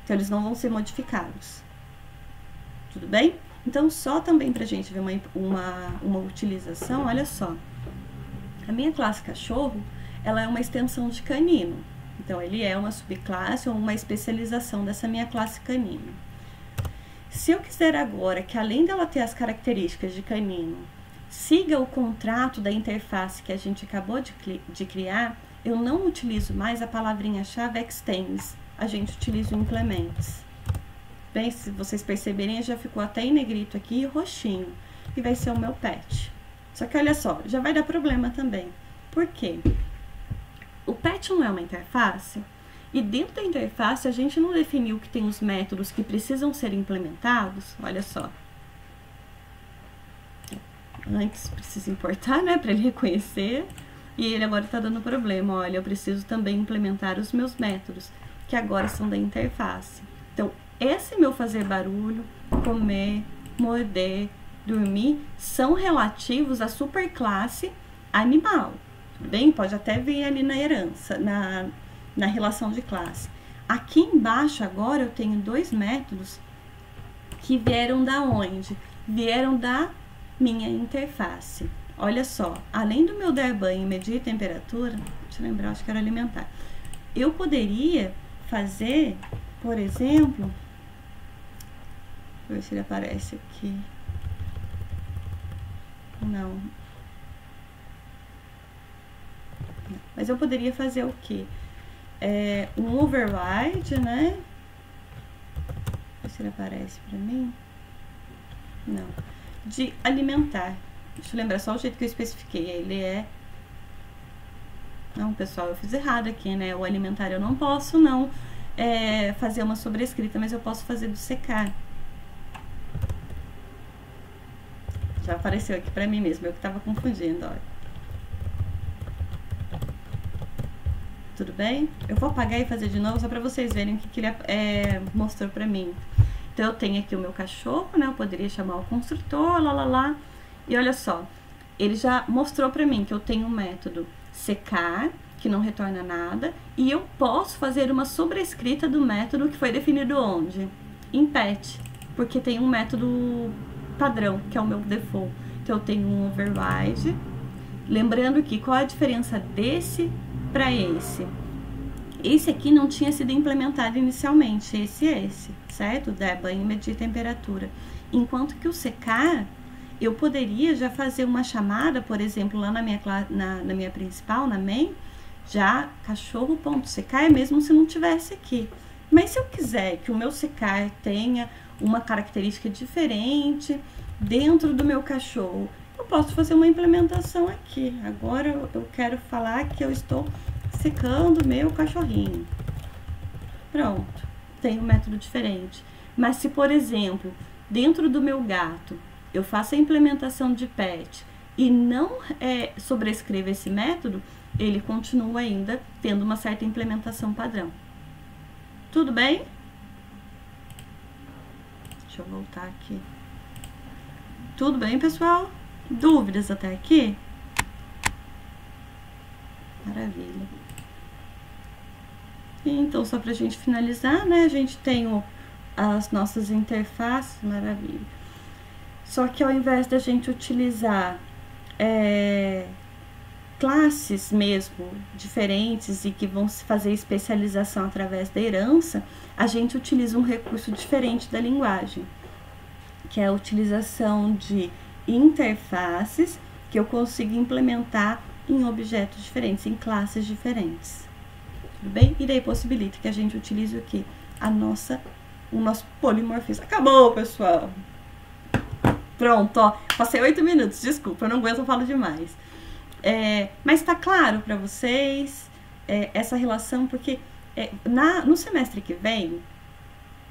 S2: Então, eles não vão ser modificados. Tudo bem? Então, só também para a gente ver uma utilização, olha só. A minha classe cachorro, ela é uma extensão de canino. Então, ele é uma subclasse ou uma especialização dessa minha classe canino. Se eu quiser agora que, além dela ter as características de canino, siga o contrato da interface que a gente acabou de criar, eu não utilizo mais a palavrinha-chave extends, a gente utiliza o implements. Bem, se vocês perceberem, já ficou até em negrito aqui, roxinho, e vai ser o meu pet. Só que olha só, já vai dar problema também. Por quê? O pet não é uma interface, e dentro da interface a gente não definiu que tem os métodos que precisam ser implementados. Olha só. Antes precisa importar, né, para ele reconhecer, e ele agora está dando problema. Olha, eu preciso também implementar os meus métodos, que agora são da interface. Então, esse meu fazer barulho, comer, morder, dormir, são relativos à superclasse animal. Tudo bem? Pode até vir ali na herança, na relação de classe. Aqui embaixo agora eu tenho dois métodos que vieram da onde? Vieram da minha interface. olha só, além do meu dar banho e medir temperatura, deixa eu lembrar, acho que era alimentar, eu poderia fazer, por exemplo, deixa eu ver se ele aparece aqui. Não. Mas eu poderia fazer o quê? Um override, né? Deixa eu ver se ele aparece pra mim. Não. De alimentar. Deixa eu lembrar só o jeito que eu especifiquei. Ele é... Não, pessoal, eu fiz errado aqui, né? O alimentar eu não posso, não, fazer uma sobrescrita, mas eu posso fazer do secar. Já apareceu aqui pra mim mesmo, eu que tava confundindo, olha. Tudo bem? Eu vou apagar e fazer de novo, só pra vocês verem o que ele mostrou pra mim. Então, eu tenho aqui o meu cachorro, né? Eu poderia chamar o construtor, lá. E olha só, ele já mostrou pra mim que eu tenho um método secar, que não retorna nada, e eu posso fazer uma sobrescrita do método que foi definido onde? Em PET, porque tem um método padrão, que é o meu default. Então, eu tenho um override. Lembrando que qual a diferença desse para esse? Esse aqui não tinha sido implementado inicialmente, esse, certo? Dar banho e medir temperatura. Enquanto que o secar, eu poderia já fazer uma chamada, por exemplo, lá na minha principal, na main, já cachorro.secar, mesmo se não tivesse aqui. Mas se eu quiser que o meu secar tenha uma característica diferente dentro do meu cachorro, eu posso fazer uma implementação aqui. Agora eu quero falar que eu estou secando meu cachorrinho. Pronto, tem um método diferente. Mas se, por exemplo, dentro do meu gato, eu faço a implementação de PET e não sobrescrevo esse método, ele continua ainda tendo uma certa implementação padrão. Tudo bem? Deixa eu voltar aqui. Tudo bem, pessoal? Dúvidas até aqui? Maravilha. Então, só pra gente finalizar, né? A gente tem as nossas interfaces, maravilha. Só que ao invés da gente utilizar classes mesmo diferentes e que vão fazer especialização através da herança, a gente utiliza um recurso diferente da linguagem, que é a utilização de interfaces que eu consigo implementar em objetos diferentes, em classes diferentes. Tudo bem? E daí possibilita que a gente utilize o quê? O nosso polimorfismo. Acabou, pessoal! Pronto, ó. Passei 8 minutos, desculpa, eu não aguento, eu falo demais. Mas tá claro para vocês essa relação, porque no semestre que vem,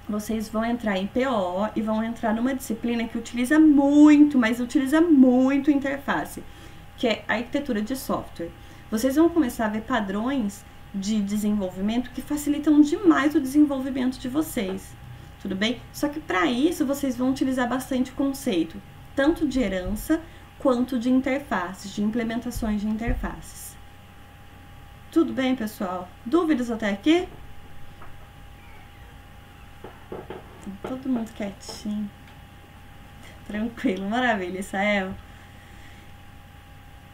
S2: vocês vão entrar em PO e vão entrar numa disciplina que utiliza muito, mas utiliza muito interface, que é a arquitetura de software. Vocês vão começar a ver padrões de desenvolvimento que facilitam demais o desenvolvimento de vocês, tudo bem? Só que para isso vocês vão utilizar bastante conceito, tanto de herança quanto de interfaces, de implementações de interfaces. Tudo bem, pessoal? Dúvidas até aqui? Todo mundo quietinho. Tranquilo, maravilha, Israel.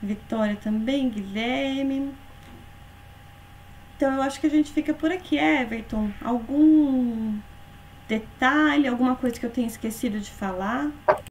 S2: Vitória também, Guilherme. Então, eu acho que a gente fica por aqui, Everton. Algum detalhe, alguma coisa que eu tenha esquecido de falar?